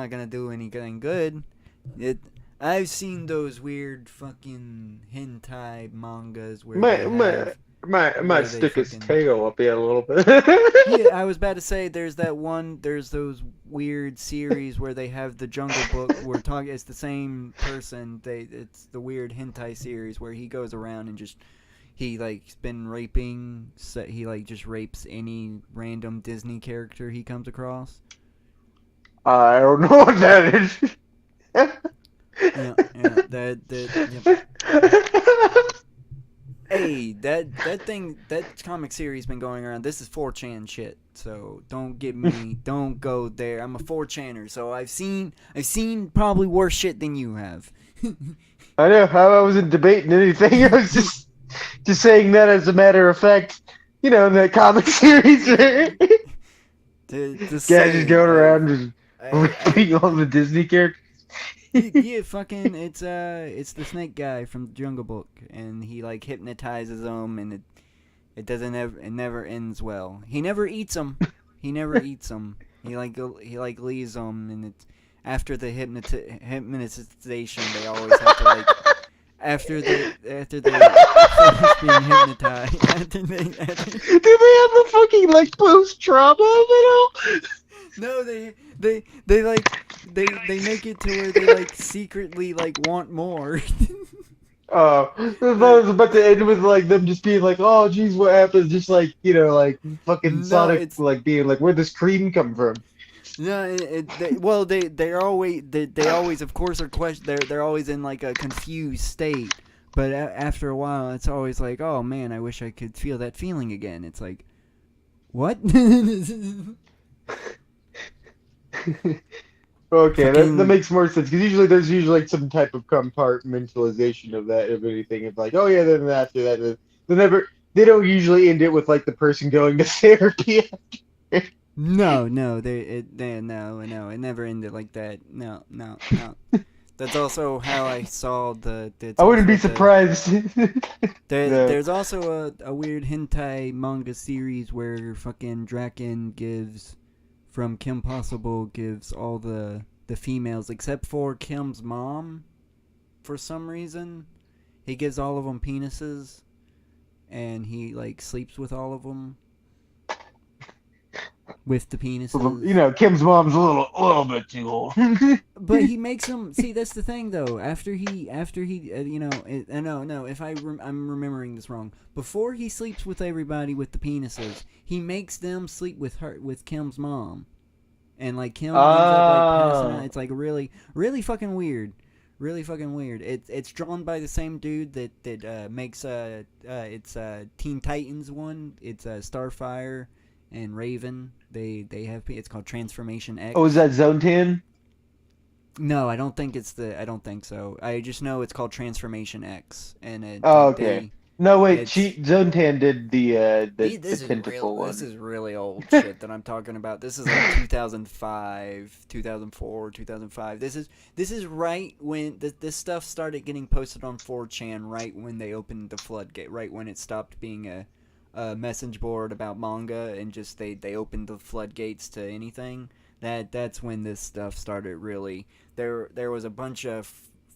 S3: gonna do anything good. I've seen those weird fucking hentai mangas where
S4: might stick his tail up here a little bit.
S3: Yeah, I was about to say there's those weird series where they have the Jungle Book. It's the same person. It's the weird hentai series where he goes around and he like been raping. So he like just rapes any random Disney character he comes across.
S4: I don't know what that is.
S3: Yeah, Hey, that comic series been going around. This is 4chan shit, so don't go there. I'm a 4chaner, so I've seen probably worse shit than you have.
S4: I know, I wasn't debating anything. I was just saying that as a matter of fact. You know, in that comic series. Guys just going around just raping all the Disney characters.
S3: Yeah, fucking, it's the snake guy from Jungle Book, and he like hypnotizes them, and it never ends well. He never eats them. He like leaves them, and it's after the hypnotization, they always have to like after they finish being hypnotized.
S4: Do they have the fucking like post trauma of it all?
S3: No, they like they make it to where they like secretly like want more.
S4: Oh, I was about to end with like them just being like, "Oh, geez, what happened?" Just like like fucking
S3: No,
S4: Sonic,
S3: it's
S4: like being like, "Where'd this cream come from?"
S3: no. They're always they always of course are they're always in like a confused state. But after a while, it's always like, oh man, I wish I could feel that feeling again. It's like, what?
S4: Okay, that
S3: Fucking
S4: makes more sense because usually there's usually like some type of compartmentalization of that of anything. It's like, oh yeah, then after that, they don't usually end it with like the person going to therapy.
S3: no, no, it never ended like that. No. That's also how I saw the.
S4: I wouldn't be
S3: also
S4: surprised. No.
S3: There's also a weird hentai manga series where fucking Draken gives, from Kim Possible, gives all the females except for Kim's mom, for some reason. He gives all of them penises, and he like sleeps with all of them. With the penises.
S4: Kim's mom's a little bit too old.
S3: But he makes them see. That's the thing, though. After he, no. If I'm remembering this wrong. Before he sleeps with everybody with the penises, he makes them sleep with Kim's mom, and like Kim ends up like passing out. It's like really, really fucking weird. Really fucking weird. It's drawn by the same dude that makes it's Teen Titans one. It's Starfire and Raven. They have it's called Transformation X.
S4: Oh, is that Zone 10?
S3: No, I don't think so. I just know it's called Transformation X, and
S4: Okay. No, wait. Zone 10 did the tentacle one.
S3: This is really old shit that I'm talking about. This is like 2005, 2004, 2005. This is right when this stuff started getting posted on 4chan. Right when they opened the floodgate. Right when it stopped being a message board about manga and just they opened the floodgates to anything. That's when this stuff started really. There was a bunch of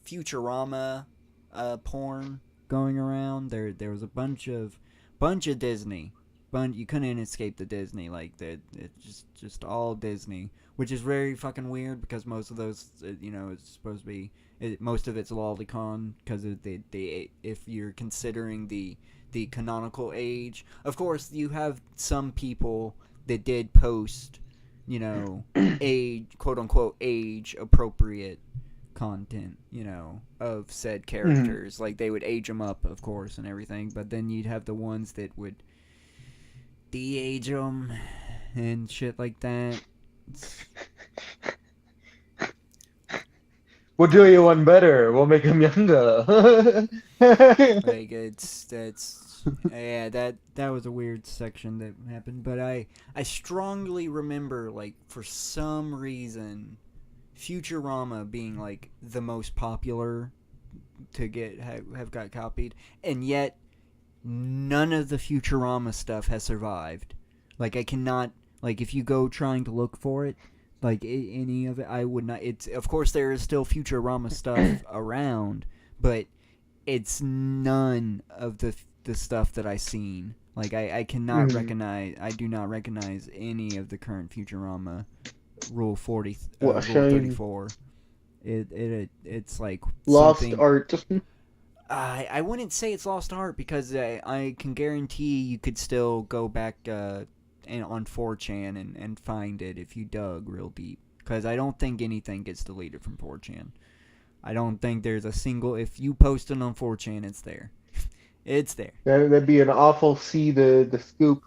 S3: Futurama porn going around. There was a bunch of Disney. You couldn't escape the Disney, like that. It's just all Disney, which is very fucking weird because most of those it's supposed to be most of it's lolicon because if you're considering the canonical age. Of course, you have some people that did post, age, quote unquote, age appropriate content, of said characters. Like they would age them up, of course, and everything. But then you'd have the ones that would de-age them and shit like that.
S4: We'll do you one better. We'll make him younger.
S3: Like yeah, that was a weird section that happened, but I strongly remember, like, for some reason Futurama being like the most popular to have got copied, and yet none of the Futurama stuff has survived. Like I cannot, like, if you go trying to look for it, like any of it, I would not. It's, of course, there is still Futurama stuff around, but it's none of the stuff that I've seen. Like I cannot recognize. I do not recognize any of the current Futurama. Rule 40. Rule 34. It's like
S4: lost art.
S3: I wouldn't say it's lost art because I can guarantee you could still go back on 4chan and find it if you dug real deep. Because I don't think anything gets deleted from 4chan. I don't think there's a single... If you post it on 4chan, it's there. It's there.
S4: That'd be an awful the scoop.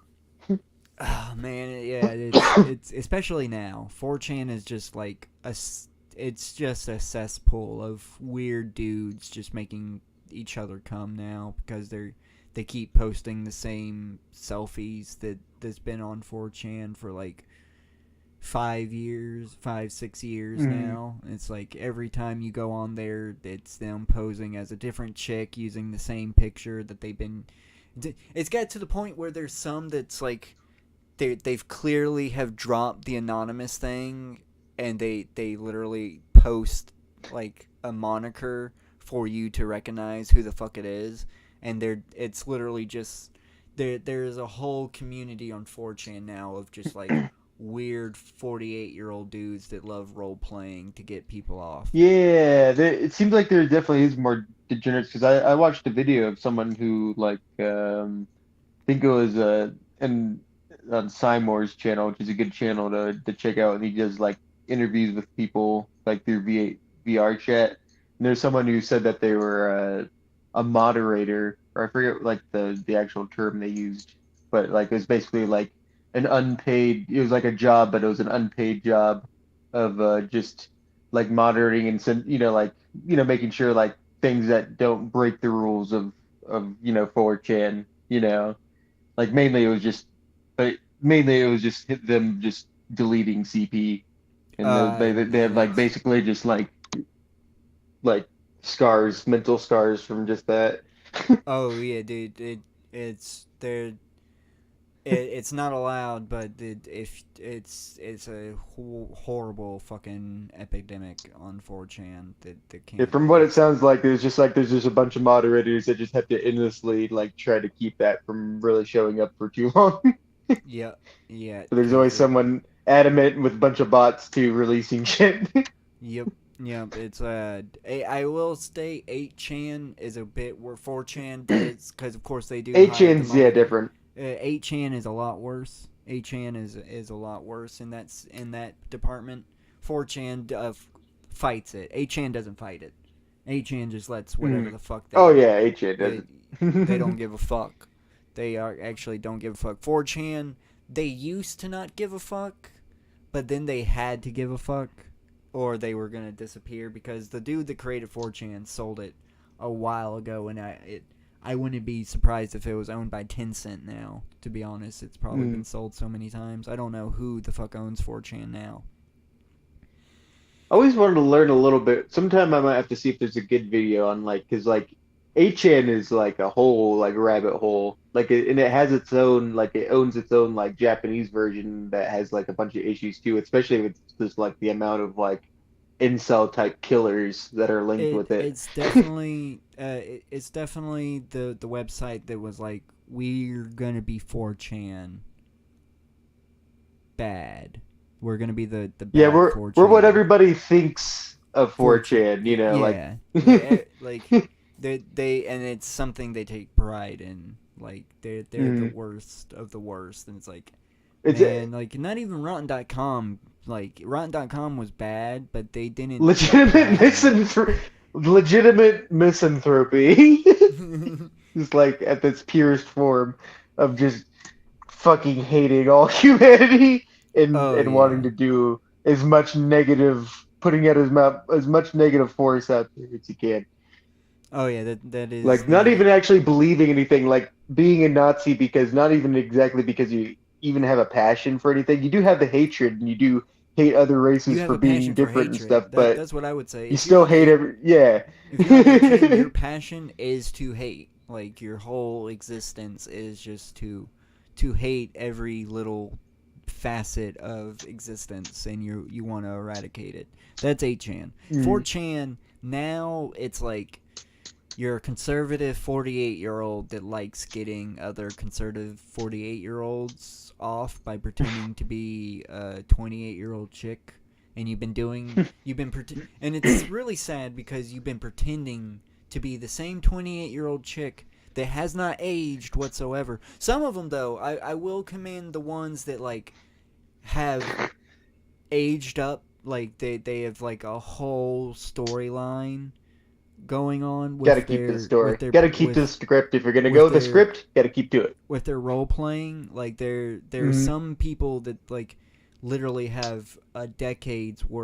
S3: Oh, man, yeah, it's especially now. 4chan is just like it's just a cesspool of weird dudes just making each other come now because they keep posting the same selfies that's been on 4chan for like 6 years now. It's like every time you go on there, it's them posing as a different chick using the same picture that they've been. It's got to the point where there's some that's like they've clearly have dropped the anonymous thing, and they literally post like a moniker for you to recognize who the fuck it is, and it's literally just there's a whole community on 4chan now of just like weird 48-year-old dudes that love role playing to get people off.
S4: Yeah, it seems like there definitely is more degenerates because I watched a video of someone who like I think it was and on Seymour's channel, which is a good channel to check out, and he does like interviews with people like through VR chat. And there's someone who said that they were a moderator, or I forget like the actual term they used, but like it was basically like an unpaid. It was like a job, but it was an unpaid job of just like moderating and like making sure like things that don't break the rules of 4chan. Like mainly it was just them just deleting CP, and they have like basically just like mental scars from just that.
S3: Oh yeah, dude. It's not allowed, but if it's a horrible fucking epidemic on 4chan that
S4: Yeah,
S3: can't.
S4: from what it sounds like, there's just a bunch of moderators that just have to endlessly like try to keep that from really showing up for too long.
S3: Yeah, yeah.
S4: So there's
S3: 'Cause
S4: always someone adamant with a bunch of bots to releasing shit.
S3: Yep. Yep, it's I will say 8chan is a bit where 4chan does, because of course they do hide the
S4: 8chan's
S3: monitor.
S4: different.
S3: 8chan is a lot worse. 8chan is a lot worse in that department. 4chan fights it. 8chan doesn't fight it. 8chan just lets whatever the fuck they.
S4: Oh yeah, 8chan
S3: they,
S4: doesn't.
S3: they don't give a fuck. They actually don't give a fuck. 4chan, they used to not give a fuck, but then they had to give a fuck, or they were gonna disappear, because the dude that created 4chan sold it a while ago, and I wouldn't be surprised if it was owned by Tencent now. To be honest, it's probably been sold so many times. I don't know who the fuck owns 4chan now.
S4: I always wanted to learn a little bit. Sometime I might have to see if there's a good video on because 8chan is like a whole like rabbit hole. And it has its own it owns its own like Japanese version that has like a bunch of issues too, especially with just like the amount of like incel type killers that are linked with it.
S3: It's definitely the website that was like, we're gonna be 4chan bad. We're gonna be the bad 4chan.
S4: We're what everybody thinks of 4chan,
S3: yeah. Like they and it's something they take pride in. Like they're the worst of the worst, and it's like, man, like not even Rotten.com. Like Rotten.com was bad, but they didn't
S4: legitimate misanthropy. Just like at its purest form of just fucking hating all humanity and wanting to do as much negative, putting out as much negative force out there as you can.
S3: Oh yeah, that is
S4: like not even actually believing anything, like being a Nazi because not even exactly because you even have a passion for anything. You do have the hatred, and you do hate other races for being different and stuff. But
S3: that's what I would say.
S4: You still hate every. Yeah.
S3: If you're on 8chan, your passion is to hate. Like your whole existence is just to hate every little facet of existence, and you want to eradicate it. That's 8chan. 4chan now, it's like you're a conservative 48-year-old that likes getting other conservative 48-year-olds off by pretending to be a 28-year-old chick, and and it's really sad because you've been pretending to be the same 28-year-old chick that has not aged whatsoever. Some of them, though, I will commend the ones that like have aged up. Like they have like a whole storyline going on with
S4: gotta keep the story. Gotta keep the script. If you're gonna go with the script, gotta keep to it.
S3: With their role playing, like there are some people that like literally have a decade's worth